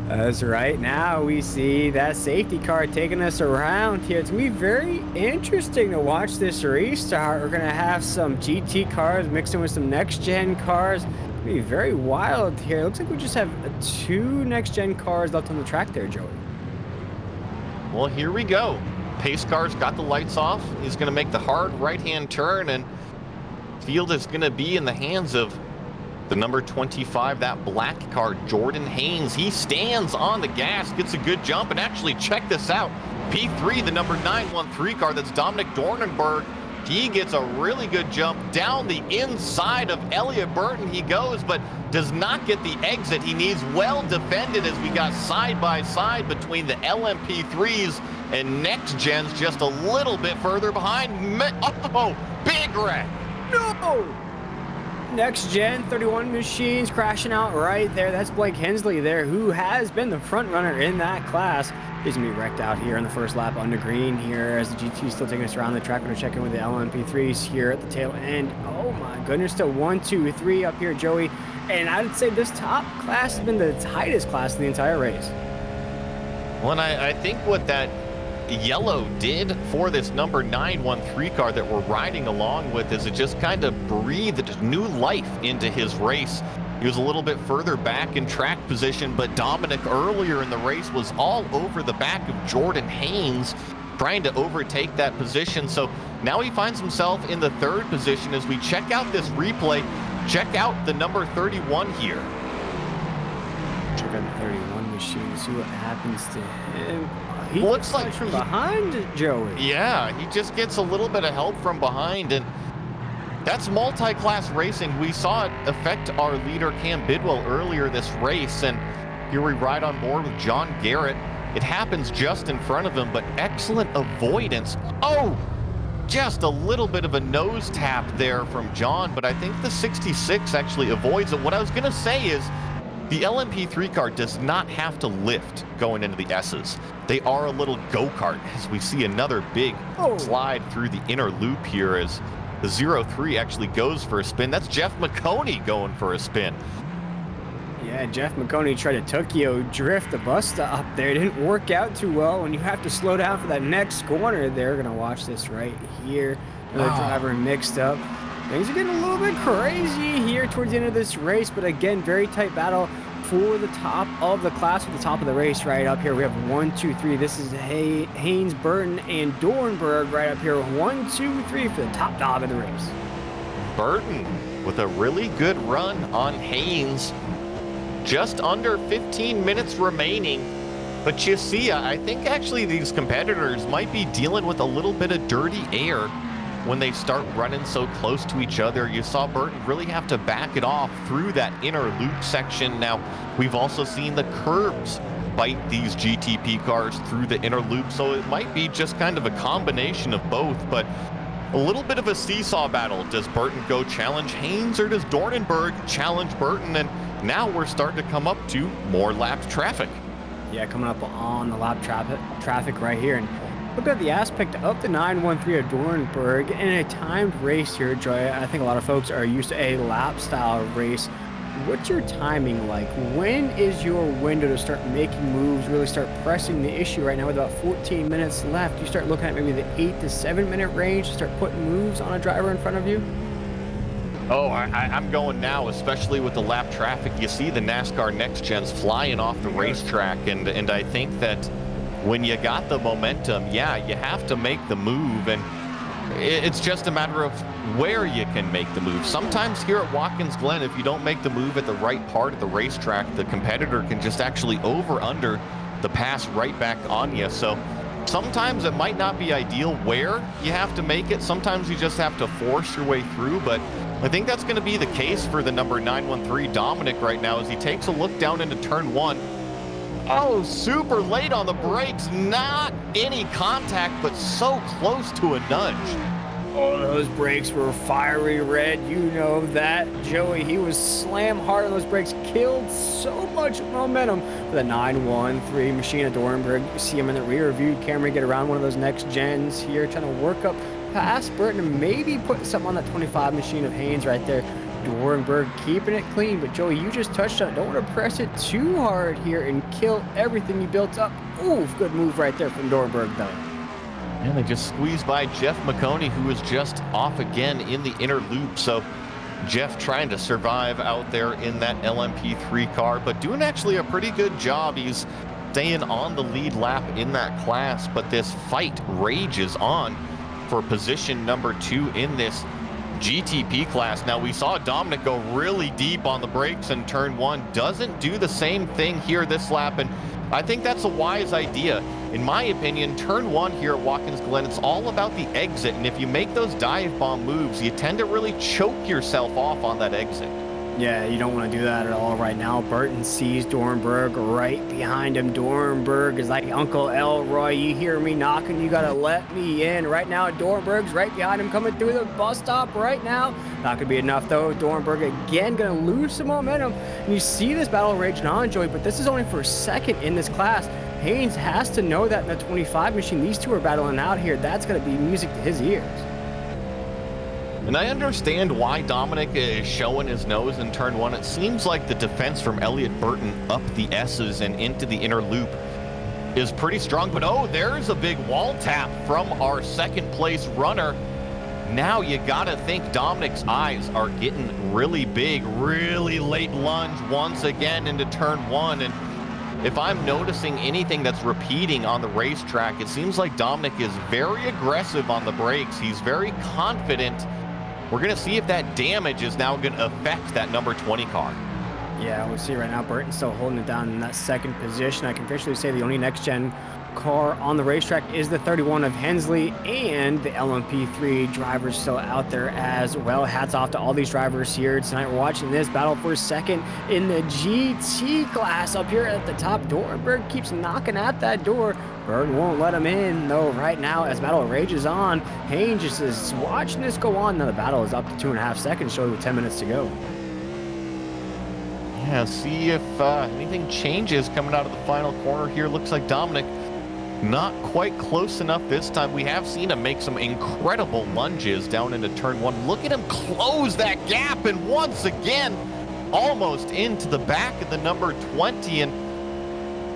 That's right. Now we see that safety car taking us around here. It's going to be very interesting to watch this restart. We're going to have some GT cars mixed in with some next-gen cars. It's going to be very wild here. It looks like we just have 2 next-gen cars left on the track there, Joey. Well, here we go. Pace car's got the lights off. He's going to make the hard right-hand turn, and field is going to be in the hands of the number 25, that black car, Jordan Haynes. He stands on the gas, gets a good jump, and actually check this out. P3, the number 913 car, that's Dominic Dornenberg. He gets a really good jump down the inside of Elliott Burton. He goes, but does not get the exit he needs. Well defended as we got side by side between the LMP3s and next gens just a little bit further behind. Oh, big wreck. No! next gen 31 machines crashing out right there. That's Blake Hensley there, who has been the front runner in that class. He's gonna be wrecked out here in the first lap under green here as the GT is still taking us around the track. We're gonna check in with the LMP3s here at the tail end. Oh my goodness, still 1, 2, 3 up here, Joey. And I'd say this top class has been the tightest class in the entire race. Well, and I think what that yellow did for this number 913 car that we're riding along with is it just kind of breathed new life into his race. He was a little bit further back in track position, but Dominic earlier in the race was all over the back of Jordan Haynes trying to overtake that position. So now he finds himself in the third position. As we check out this replay, check out the number 31 here. Check out the 31 machine, see what happens to him. He looks like from behind, Joey. Yeah, he just gets a little bit of help from behind, and that's multi-class racing. We saw it affect our leader Cam Bidwell earlier this race, and here we ride on board with John Garrett. It happens just in front of him, but excellent avoidance. Oh, just a little bit of a nose tap there from John, but I think the 66 actually avoids it. What I was gonna say is the LMP3 car does not have to lift going into the S's. They are a little go-kart, as we see another big slide through the inner loop here as the 03 actually goes for a spin. That's Jeff Maconi going for a spin. Yeah, Jeff Maconi tried to Tokyo drift the bus stop there. It didn't work out too well when you have to slow down for that next corner. They're going to watch this right here. Another driver mixed up. Things are getting a little bit crazy here towards the end of this race, but again, very tight battle for the top of the class, at the top of the race right up here. We have 1, 2, 3. This is Haynes, Burton, and Dornberg right up here. 1, 2, 3 for the top dog of the race. Burton with a really good run on Haynes. Just under 15 minutes remaining. But you see, I think actually these competitors might be dealing with a little bit of dirty air when they start running so close to each other. You saw Burton really have to back it off through that inner loop section. Now, we've also seen the curbs bite these GTP cars through the inner loop, so it might be just kind of a combination of both, but a little bit of a seesaw battle. Does Burton go challenge Haynes, or does Dornenberg challenge Burton? And now we're starting to come up to more lapped traffic. Yeah, coming up on the lap traffic right here. And look at the aspect of the 913 of Dornberg in a timed race here, Joy. I think a lot of folks are used to a lap style race. What's your timing like? When is your window to start making moves, really start pressing the issue right now with about 14 minutes left? You start looking at maybe the 8 to 7 minute range to start putting moves on a driver in front of you? Oh, I'm going now, especially with the lap traffic. You see the NASCAR Next Gens flying off the racetrack, and I think that when you got the momentum, yeah, you have to make the move, and it's just a matter of where you can make the move. Sometimes here at Watkins Glen, if you don't make the move at the right part of the racetrack, the competitor can just actually under the pass right back on you. So sometimes it might not be ideal where you have to make it. Sometimes you just have to force your way through, but I think that's going to be the case for the number 913 Dominic right now as he takes a look down into turn 1. Oh, super late on the brakes. Not any contact, but so close to a nudge. Oh, those brakes were fiery red. You know that, Joey. He was slam hard on those brakes, killed so much momentum for the 913 machine at Dornberg. You see him in the rear view camera get around one of those next gens here, trying to work up past Burton and maybe put something on that 25 machine of Haynes right there. Dornberg keeping it clean, but Joey, you just touched on it. Don't want to press it too hard here and kill everything you built up. Ooh, good move right there from Dornberg, though. And they just squeezed by Jeff Maconi, who was just off again in the inner loop. So Jeff trying to survive out there in that LMP3 car, but doing actually a pretty good job. He's staying on the lead lap in that class, but this fight rages on for position number 2 in this GTP class. Now, we saw Dominic go really deep on the brakes in turn 1. Doesn't do the same thing here this lap, and I think that's a wise idea. In my opinion, turn 1 here at Watkins Glen, it's all about the exit, and if you make those dive bomb moves, you tend to really choke yourself off on that exit. Yeah, you don't want to do that at all right now. Burton sees Dornberg right behind him. Dornberg is like Uncle Elroy. You hear me knocking, you gotta let me in. Right now, Dornberg's right behind him, coming through the bus stop right now. Not gonna be enough though. Dornberg again gonna lose some momentum. And you see this battle raging on, Joey, but this is only for a second in this class. Haynes has to know that in the 25 machine, these two are battling out here. That's gonna be music to his ears. And I understand why Dominic is showing his nose in turn one. It seems like the defense from Elliott Burton up the S's and into the inner loop is pretty strong. But oh, there's a big wall tap from our second place runner. Now you gotta think Dominic's eyes are getting really big, really late lunge once again into turn one. And if I'm noticing anything that's repeating on the racetrack, it seems like Dominic is very aggressive on the brakes. He's very confident. We're going to see if that damage is now going to affect that number 20 car. Yeah, we'll see right now. Burton's still holding it down in that second position. I can officially say the only next-gen car on the racetrack is the 31 of Hensley, and the LMP3 drivers still out there as well. Hats off to all these drivers here tonight. We're watching this battle for second in the GT class up here at the top. Dornberg keeps knocking at that door. Burton won't let him in, though, right now as battle rages on. Haynes just is watching this go on. Now the battle is up to 2.5 seconds, showing with 10 minutes to go. Yeah, see if anything changes coming out of the final corner here. Looks like Dominic not quite close enough this time. We have seen him make some incredible lunges down into turn one. Look at him close that gap, and once again, almost into the back of the number 20. And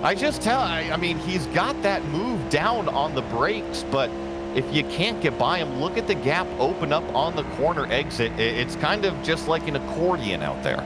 I mean, he's got that move down on the brakes, but if you can't get by him, look at the gap open up on the corner exit. It's kind of just like an accordion out there.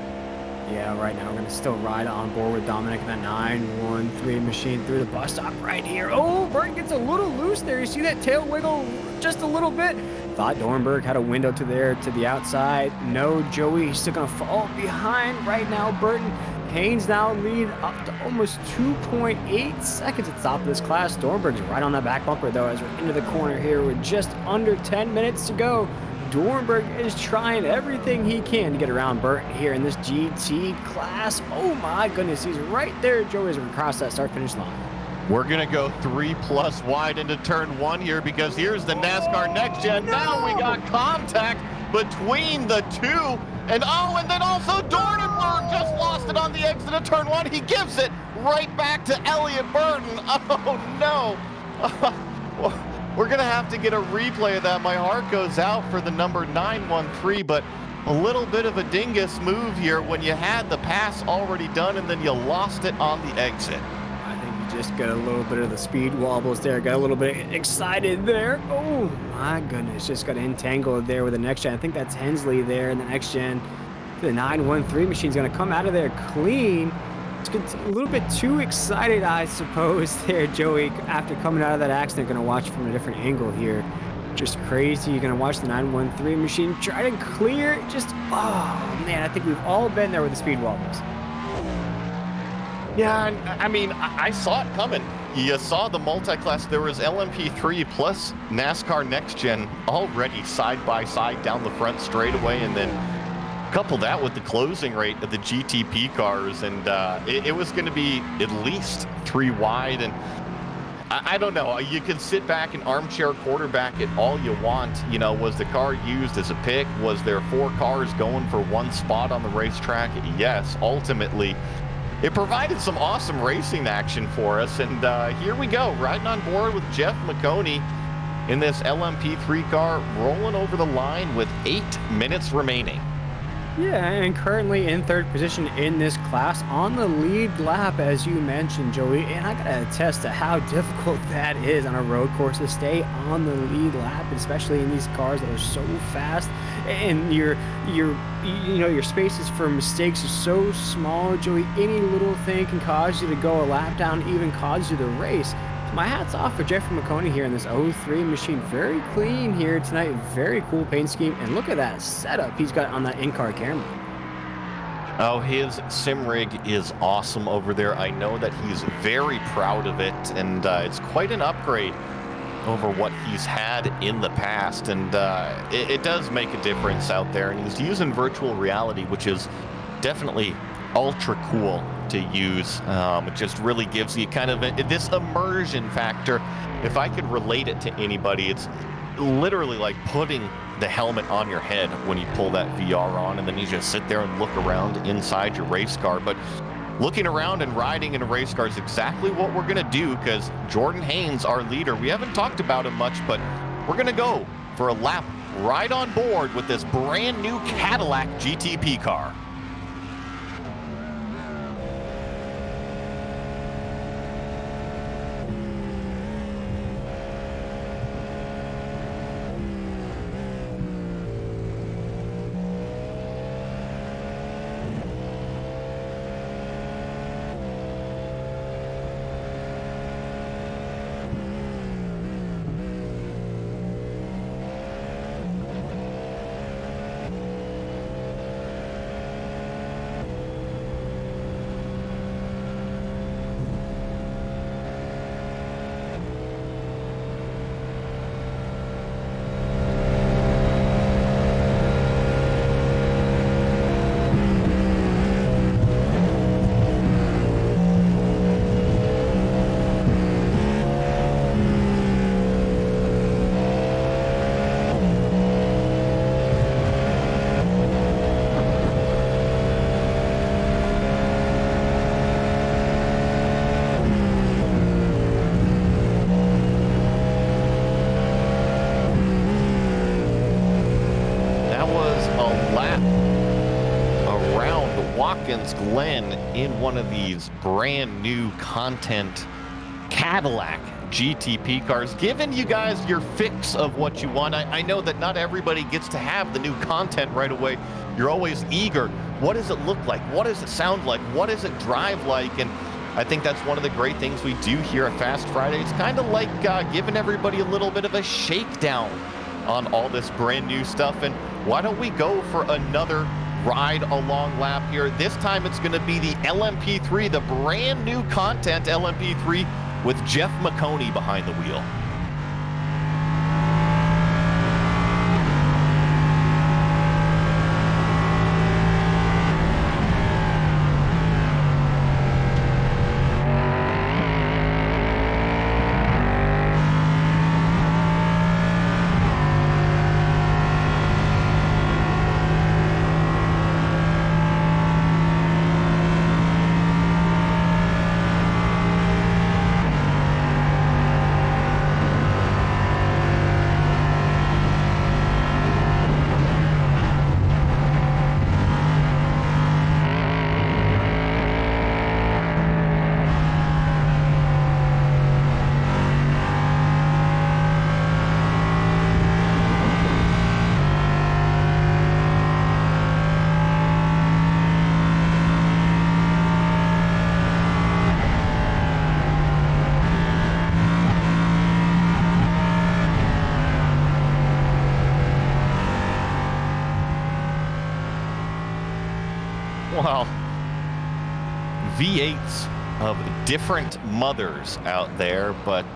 Yeah, right now we're going to still ride on board with Dominic in that 913 machine through the bus stop right here. Oh, Burton gets a little loose there. You see that tail wiggle just a little bit? Thought Dornberg had a window to the outside. No, Joey, he's still going to fall behind right now. Burton. Haynes now lead up to almost 2.8 seconds at the top of this class. Dornberg's right on that back bumper, though, as we're into the corner here with just under 10 minutes to go. Dornberg is trying everything he can to get around Burton here in this GT class. Oh my goodness, he's right there, Joe, as we cross that start-finish line. We're going to go 3+ wide into turn one here, because here's the NASCAR Next Gen. No! Now we got contact between the two. And then also Dornberg just lost it on the exit of turn one. He gives it right back to Elliott Burton. Oh no. We're going to have to get a replay of that. My heart goes out for the number 913, but a little bit of a dingus move here when you had the pass already done and then you lost it on the exit. I think you just got a little bit of the speed wobbles there, got a little bit excited there. Oh my goodness, just got entangled there with the next gen. I think that's Hensley there in the next gen. The 913 machine's going to come out of there clean. It's a little bit too excited, I suppose, there, Joey, after coming out of that accident. Going to watch from a different angle here. Just crazy. You're going to watch the 913 machine try to clear. Just, oh, man, I think we've all been there with the speed wobbles. Yeah, I mean, I saw it coming. You saw the multi-class. There was LMP3 plus NASCAR Next Gen already side by side down the front straightaway, and then couple that with the closing rate of the GTP cars, and it was going to be at least 3 wide. And I don't know, you can sit back and armchair quarterback it all you want. You know, was the car used as a pick? Was there 4 cars going for 1 spot on the racetrack? Yes, ultimately it provided some awesome racing action for us. And here we go, riding on board with Jeff Maconi in this LMP3 car, rolling over the line with 8 minutes remaining. Yeah, and currently in 3rd position in this class on the lead lap, as you mentioned, Joey. And I gotta attest to how difficult that is on a road course to stay on the lead lap, especially in these cars that are so fast. And your spaces for mistakes are so small, Joey. Any little thing can cause you to go a lap down, even cause you to race. My hat's off for Jeffrey Maconi here in this 03 machine. Very clean here tonight. Very cool paint scheme. And look at that setup he's got on that in-car camera. Oh, his sim rig is awesome over there. I know that he's very proud of it, and it's quite an upgrade over what he's had in the past. And it does make a difference out there. And he's using virtual reality, which is definitely ultra cool to use. It just really gives you kind of this immersion factor. If I could relate it to anybody, it's literally like putting the helmet on your head when you pull that VR on, and then you just sit there and look around inside your race car. But looking around and riding in a race car is exactly what we're going to do, because Jordan Haynes, our leader, we haven't talked about him much, but we're going to go for a lap right on board with this brand new Cadillac GTP car. Watkins, Glen in one of these brand new content Cadillac GTP cars, giving you guys your fix of what you want. I know that not everybody gets to have the new content right away. You're always eager. What does it look like? What does it sound like? What does it drive like? And I think that's one of the great things we do here at Fast Friday. It's kind of like giving everybody a little bit of a shakedown on all this brand new stuff. And why don't we go for another ride along lap here? This time it's going to be the LMP3, the brand new content LMP3 with Jeff Maconi behind the wheel. Well, V8s of different mothers out there, but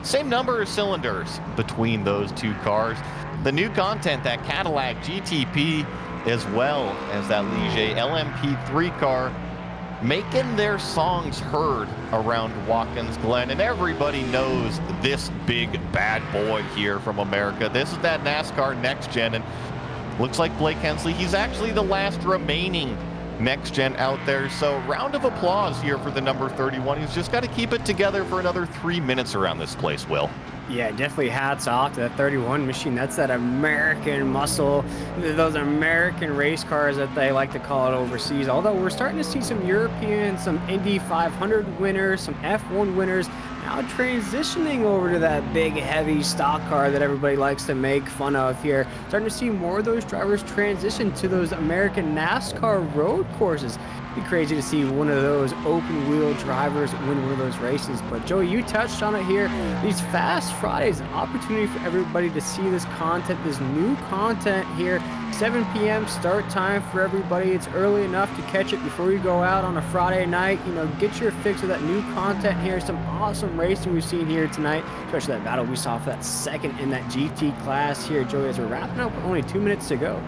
same number of cylinders between those two cars. The new content, that Cadillac GTP, as well as that Ligier LMP3 car, making their songs heard around Watkins Glen, and everybody knows this big bad boy here from America. This is that NASCAR Next Gen, and looks like Blake Hensley, he's actually the last remaining Next Gen out there. So round of applause here for the number 31. He's just got to keep it together for another 3 minutes around this place, Will. Yeah, definitely hats off to that 31 machine. That's that American muscle, those American race cars that they like to call it overseas. Although we're starting to see some European, some Indy 500 winners, some F1 winners, now transitioning over to that big, heavy stock car that everybody likes to make fun of here. Starting to see more of those drivers transition to those American NASCAR road courses. It'd be crazy to see one of those open wheel drivers win one of those races. But Joey, you touched on it here. These Fast Fridays, opportunity for everybody to see this content, this new content here. 7 p.m. start time for everybody. It's early enough to catch it before you go out on a Friday night. You know, get your fix of that new content here. Some awesome racing we've seen here tonight, especially that battle we saw for that second in that GT class here, Joey, as we're wrapping up with only 2 minutes to go.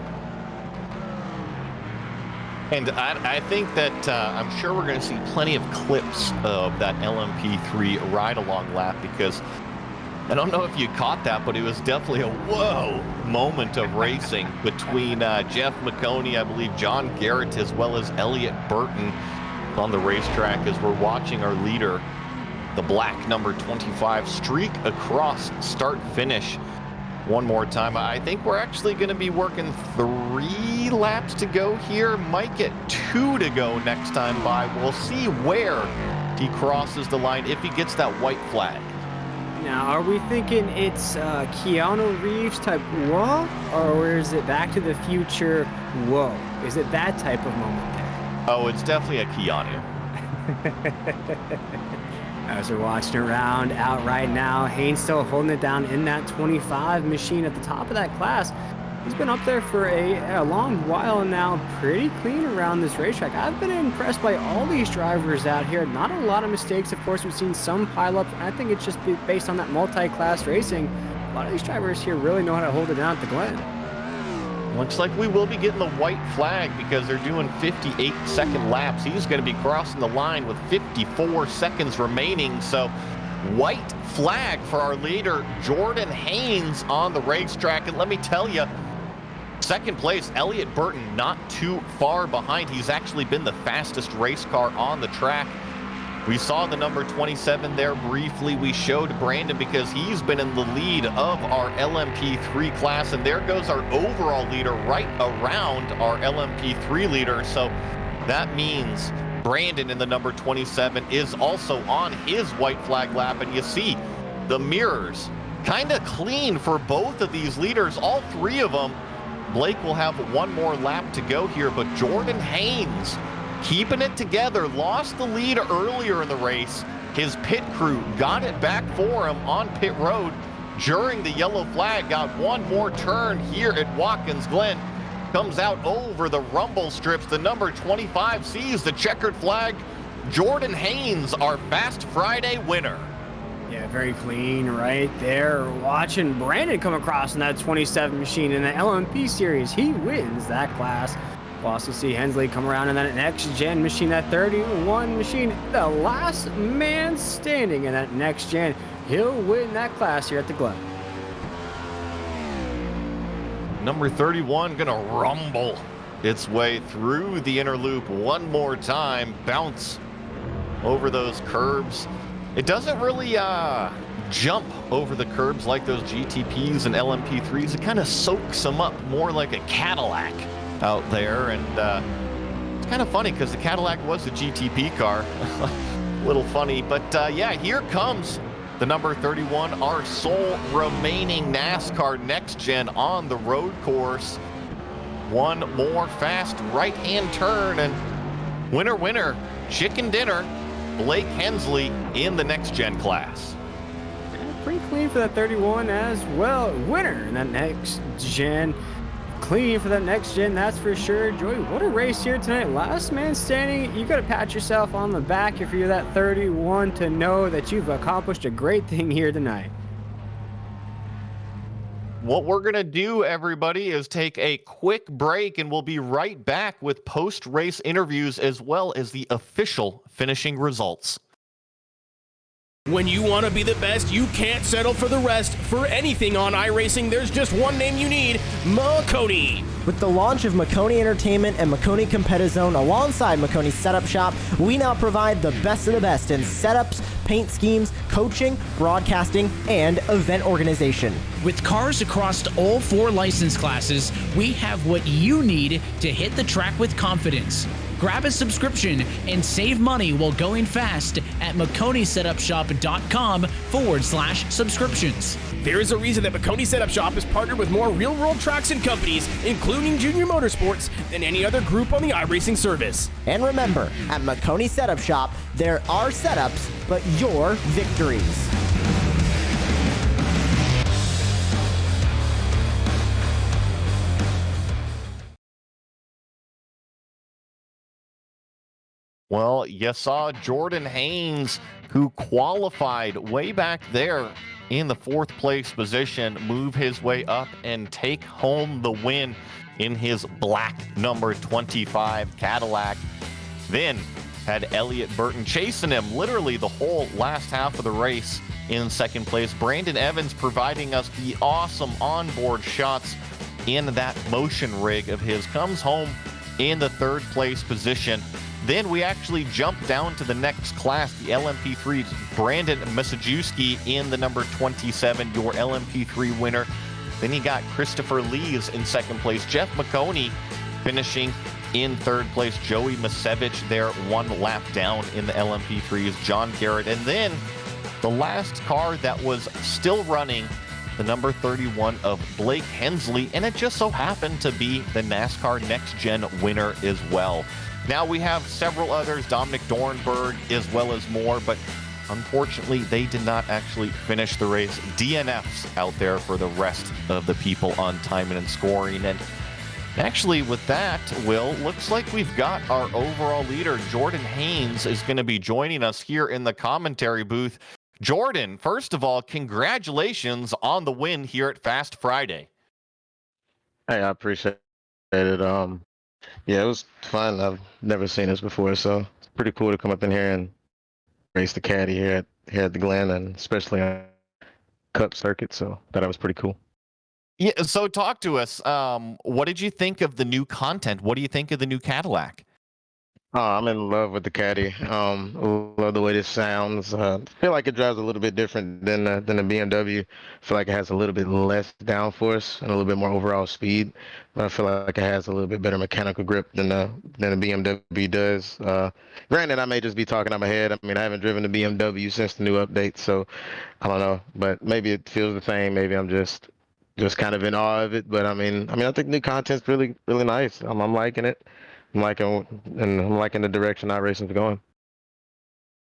And I think that I'm sure we're going to see plenty of clips of that LMP3 ride-along lap, because I don't know if you caught that, but it was definitely a whoa moment of racing between Jeff Maconi, I believe John Garrett, as well as Elliott Burton on the racetrack as we're watching our leader, the black number 25, streak across start-finish one more time. I think we're actually going to be working 3 laps to go here. Might get 2 to go next time by. We'll see where he crosses the line if he gets that white flag. Now, are we thinking it's Keanu Reeves type whoa, or is it Back to the Future whoa? Is it that type of moment there? Oh, it's definitely a Keanu. As we're watching around out right now, Haynes still holding it down in that 25 machine at the top of that class. He's been up there for a long while now, pretty clean around this racetrack. I've been impressed by all these drivers out here. Not a lot of mistakes. Of course, we've seen some pileups, and I think it's just based on that multi-class racing. A lot of these drivers here really know how to hold it down at the Glen. Looks like we will be getting the white flag because they're doing 58-second laps. He's going to be crossing the line with 54 seconds remaining. So white flag for our leader, Jordan Haynes, on the racetrack. And let me tell you, second place, Elliott Burton, not too far behind. He's actually been the fastest race car on the track. We saw the number 27 there briefly. We showed Brandon because he's been in the lead of our LMP3 class, and there goes our overall leader right around our LMP3 leader. So that means Brandon in the number 27 is also on his white flag lap, and you see the mirrors kind of clean for both of these leaders, all 3 of them. Blake will have 1 more lap to go here, but Jordan Haynes keeping it together, lost the lead earlier in the race. His pit crew got it back for him on pit road during the yellow flag, got 1 more turn here at Watkins Glen, comes out over the rumble strips. The number 25 sees the checkered flag. Jordan Haynes, our Fast Friday winner. Yeah, very clean right there. Watching Brandon come across in that 27 machine in the LMP series. He wins that class. We'll also see Hensley come around in that next-gen machine, that 31 machine, the last man standing in that next-gen. He'll win that class here at the Glen. Number 31 gonna rumble its way through the inner loop one more time, bounce over those curbs. It doesn't really jump over the curbs like those GTPs and LMP3s. It kind of soaks them up more like a Cadillac out there. And it's kind of funny because the Cadillac was a GTP car. A little funny, but yeah, here comes the number 31, our sole remaining NASCAR next gen on the road course. 1 more fast right-hand turn, and winner, winner, chicken dinner, Blake Hensley in the next gen class. Pretty clean for that 31 as well. Winner in that next gen. Clean for that next gen, that's for sure. Joey, what a race here tonight. Last man standing. You got to pat yourself on the back if you're that 31 to know that you've accomplished a great thing here tonight. What we're going to do, everybody, is take a quick break, and we'll be right back with post-race interviews as well as the official finishing results. When you want to be the best, you can't settle for the rest. For anything on iRacing, there's just one name you need: Maconi. With the launch of Maconi Entertainment and Maconi Competizone alongside Maconi Setup Shop, we now provide the best of the best in setups, paint schemes, coaching, broadcasting, and event organization. With cars across all 4 license classes, we have what you need to hit the track with confidence. Grab a subscription and save money while going fast at MaconiSetupShop.com/subscriptions. There is a reason that Maconi Setup Shop is partnered with more real-world tracks and companies, including Junior Motorsports, than any other group on the iRacing service. And remember, at Maconi Setup Shop, there are setups, but your victories. Well, you saw Jordan Haynes, who qualified way back there in the 4th place position move his way up and take home the win in his black number 25 Cadillac. Then had Elliott Burton chasing him literally the whole last half of the race in 2nd place. Brandon Evans providing us the awesome onboard shots in that motion rig of his, comes home in the 3rd place position. Then we actually jump down to the next class, the LMP3's Brandon Masajewski in the number 27, your LMP3 winner. Then you got Christopher Lees in 2nd place, Jeff Maconi finishing in 3rd place, Joey Masevich there 1 lap down in the LMP3's John Garrett. And then the last car that was still running, the number 31 of Blake Hensley, and it just so happened to be the NASCAR Next Gen winner as well. Now we have several others, Dominic Dornberg as well as more, but unfortunately they did not actually finish the race. DNFs out there for the rest of the people on timing and scoring. And actually with that, Will, looks like we've got our overall leader, Jordan Haynes, is going to be joining us here in the commentary booth. Jordan, first of all, congratulations on the win here at Fast Friday. Hey, I appreciate it. Yeah, it was fun. I've never seen this before, so it's pretty cool to come up in here and race the caddy here at the Glen, and especially on Cup circuit. So that was pretty cool. Yeah, so talk to us. What did you think of the new content? What do you think of the new Cadillac? Oh, I'm in love with the caddy. Love the way this sounds. Feel like it drives a little bit different than the BMW. Feel like it has a little bit less downforce and a little bit more overall speed. But I feel like it has a little bit better mechanical grip than the BMW does. Granted, I may just be talking out my head. I mean, I haven't driven the BMW since the new update, so I don't know. But maybe it feels the same. Maybe I'm just kind of in awe of it. But I mean, I think new content's really nice. I'm liking it. I'm liking the direction iRacing's going.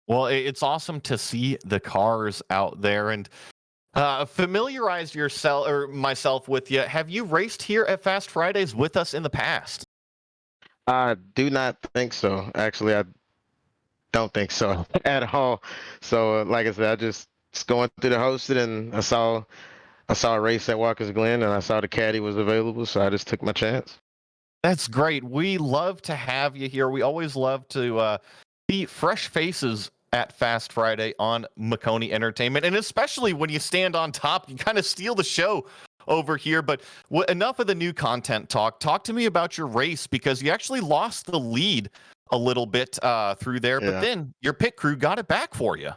Well, it's awesome to see the cars out there, and familiarize yourself or myself with you. Have you raced here at Fast Fridays with us in the past? I do not think so. Actually, I don't think so at all. So, like I said, I just going through the hosted, and I saw a race at Watkins Glen, and I saw the caddy was available, so I just took my chance. That's great. We love to have you here. We always love to see fresh faces at Fast Friday on Maconi Entertainment, and especially when you stand on top, you kind of steal the show over here. But enough of the new content talk. Talk to me about your race, because you actually lost the lead a little bit through there, but then your pit crew got it back for you.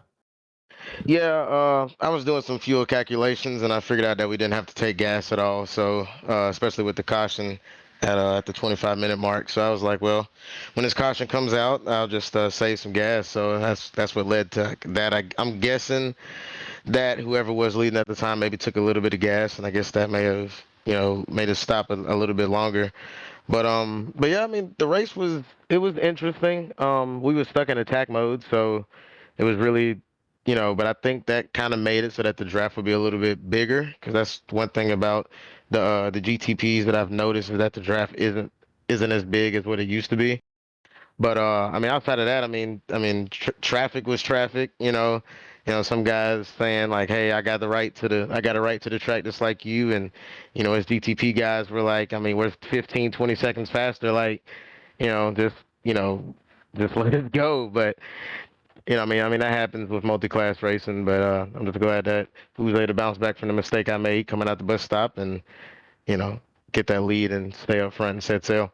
Yeah, I was doing some fuel calculations, and I figured out that we didn't have to take gas at all. So, especially with the caution at the 25-minute mark. So I was like, well, when this caution comes out, I'll just save some gas. So that's what led to that. I'm guessing that whoever was leading at the time maybe took a little bit of gas, and I guess that may have made us stop a little bit longer. But yeah, I mean, the race was interesting. We were stuck in attack mode, so it was really, but I think that kind of made it so that the draft would be a little bit bigger, because that's one thing about the GTPs that I've noticed, is that the draft isn't as big as what it used to be. But I mean, outside of that, I mean, traffic was traffic. Some guys saying like, "Hey, I got a right to the track just like you," and as GTP guys were like, "I mean, we're 15, 20 seconds faster." Like, just let it go. But I mean that happens with multi-class racing. But I'm just glad that we was able to bounce back from the mistake I made coming out the bus stop, and get that lead and stay up front and set sail.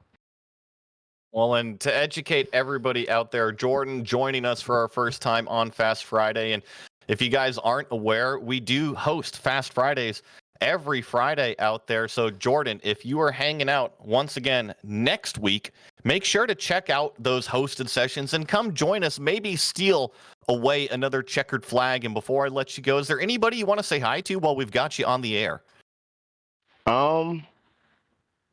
Well, and to educate everybody out there, Jordan joining us for our first time on Fast Friday. And if you guys aren't aware, we do host Fast Fridays every Friday out there. So, Jordan, if you are hanging out once again next week, make sure to check out those hosted sessions and come join us. Maybe steal away another checkered flag. And before I let you go, is there anybody you want to say hi to while we've got you on the air?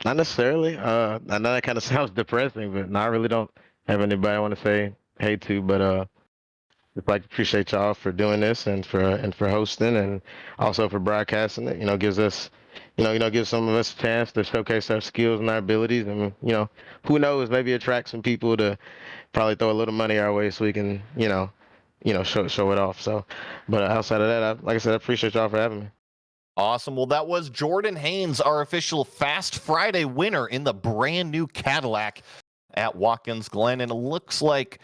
Not necessarily. I know that kind of sounds depressing, but no, I really don't have anybody I want to say hey to. But just like appreciate y'all for doing this, and for hosting, and also for broadcasting it. Gives us, gives some of us a chance to showcase our skills and our abilities, and who knows, maybe attract some people to probably throw a little money our way so we can show it off. So, but outside of that, like I said, I appreciate y'all for having me. Awesome. Well, that was Jordan Haynes, our official Fast Friday winner in the brand new Cadillac at Watkins Glen. And it looks like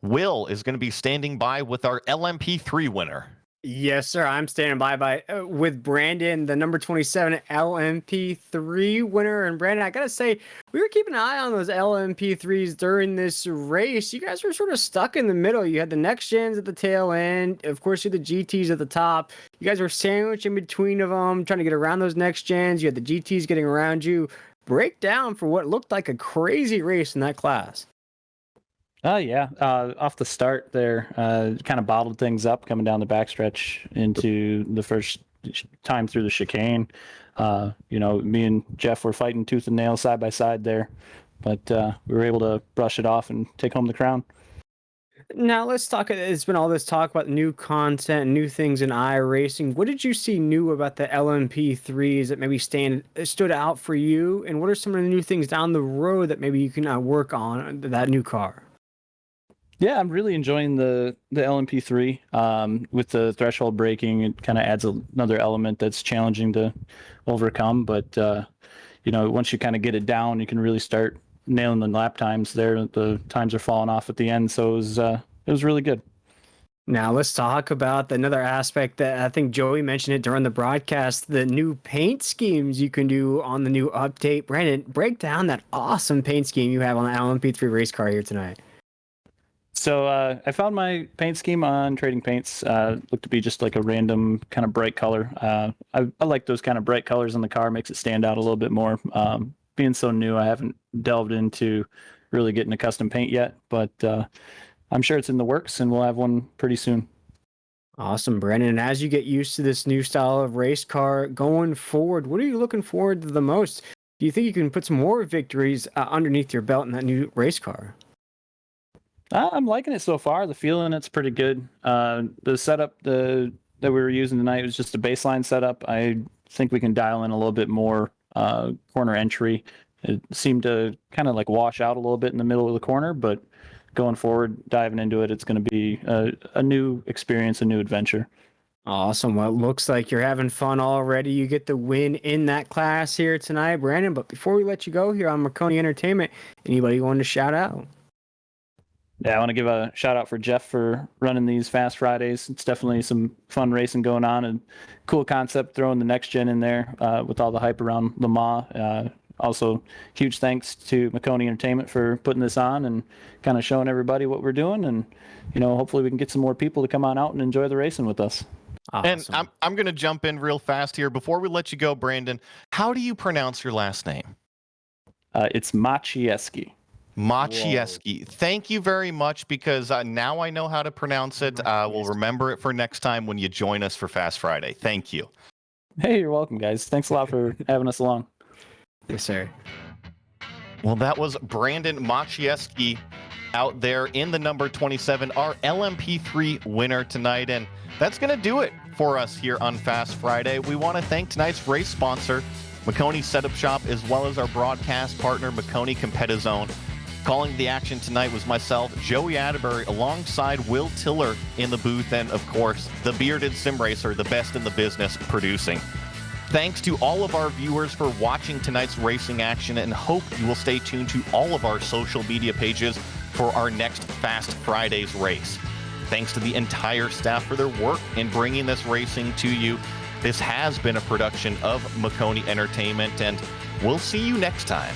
Will is going to be standing by with our LMP3 winner. Yes, sir. I'm standing by with Brandon, the number 27 LMP3 winner. And Brandon, I gotta say, we were keeping an eye on those LMP3s during this race. You guys were sort of stuck in the middle. You had the next gens at the tail end. Of course, you had the GTs at the top. You guys were sandwiched in between of them, trying to get around those next gens. You had the GTs getting around you. Break down for what looked like a crazy race in that class. Yeah. Off the start there, kind of bottled things up coming down the backstretch into the first time through the chicane. Me and Jeff were fighting tooth and nail side by side there, but we were able to brush it off and take home the crown. Now let's talk. It's been all this talk about new content, new things in iRacing. What did you see new about the LMP3s that maybe stood out for you? And what are some of the new things down the road that maybe you can work on that new car? Yeah, I'm really enjoying the LMP3 with the threshold braking. It kind of adds another element that's challenging to overcome. But once you kind of get it down, you can really start nailing the lap times there. The times are falling off at the end, so it was really good. Now let's talk about another aspect that I think Joey mentioned it during the broadcast, the new paint schemes you can do on the new update. Brandon, break down that awesome paint scheme you have on the LMP3 race car here tonight. So I found my paint scheme on Trading Paints. Looked to be just like a random kind of bright color. I like those kind of bright colors in the car. Makes it stand out a little bit more. Being so new, I haven't delved into really getting a custom paint yet, but I'm sure it's in the works, and we'll have one pretty soon. Awesome, Brandon. And as you get used to this new style of race car going forward, what are you looking forward to the most? Do you think you can put some more victories underneath your belt in that new race car? I'm liking it so far. The feeling it's pretty good. The setup that we were using tonight was just a baseline setup. I think we can dial in a little bit more corner entry. It seemed to kind of like wash out a little bit in the middle of the corner, but going forward, diving into it, it's going to be a new experience, a new adventure. Awesome. Well, it looks like you're having fun already. You get the win in that class here tonight, Brandon. But before we let you go here on Maconi Entertainment, anybody you want to shout out? Yeah, I want to give a shout out for Jeff for running these Fast Fridays. It's definitely some fun racing going on and cool concept throwing the next gen in there with all the hype around Le Mans. Also, huge thanks to Maconi Entertainment for putting this on and kind of showing everybody what we're doing. And, hopefully we can get some more people to come on out and enjoy the racing with us. Awesome. And I'm going to jump in real fast here. Before we let you go, Brandon, how do you pronounce your last name? It's Macieski. Macieski. Thank you very much, because now I know how to pronounce it. We'll remember it for next time when you join us for Fast Friday. Thank you. Hey, you're welcome, guys. Thanks a lot for having us along. Yes, sir. Well, that was Brandon Macieski out there in the number 27, our LMP3 winner tonight. And that's going to do it for us here on Fast Friday. We want to thank tonight's race sponsor, Maconi Setup Shop, as well as our broadcast partner, Maconi Competizone. Calling the action tonight was myself, Joey Atterbury, alongside Will Tiller in the booth, and of course, the bearded sim racer, the best in the business, producing. Thanks to all of our viewers for watching tonight's racing action, and hope you will stay tuned to all of our social media pages for our next Fast Fridays race. Thanks to the entire staff for their work in bringing this racing to you. This has been a production of Maconi Entertainment, and we'll see you next time.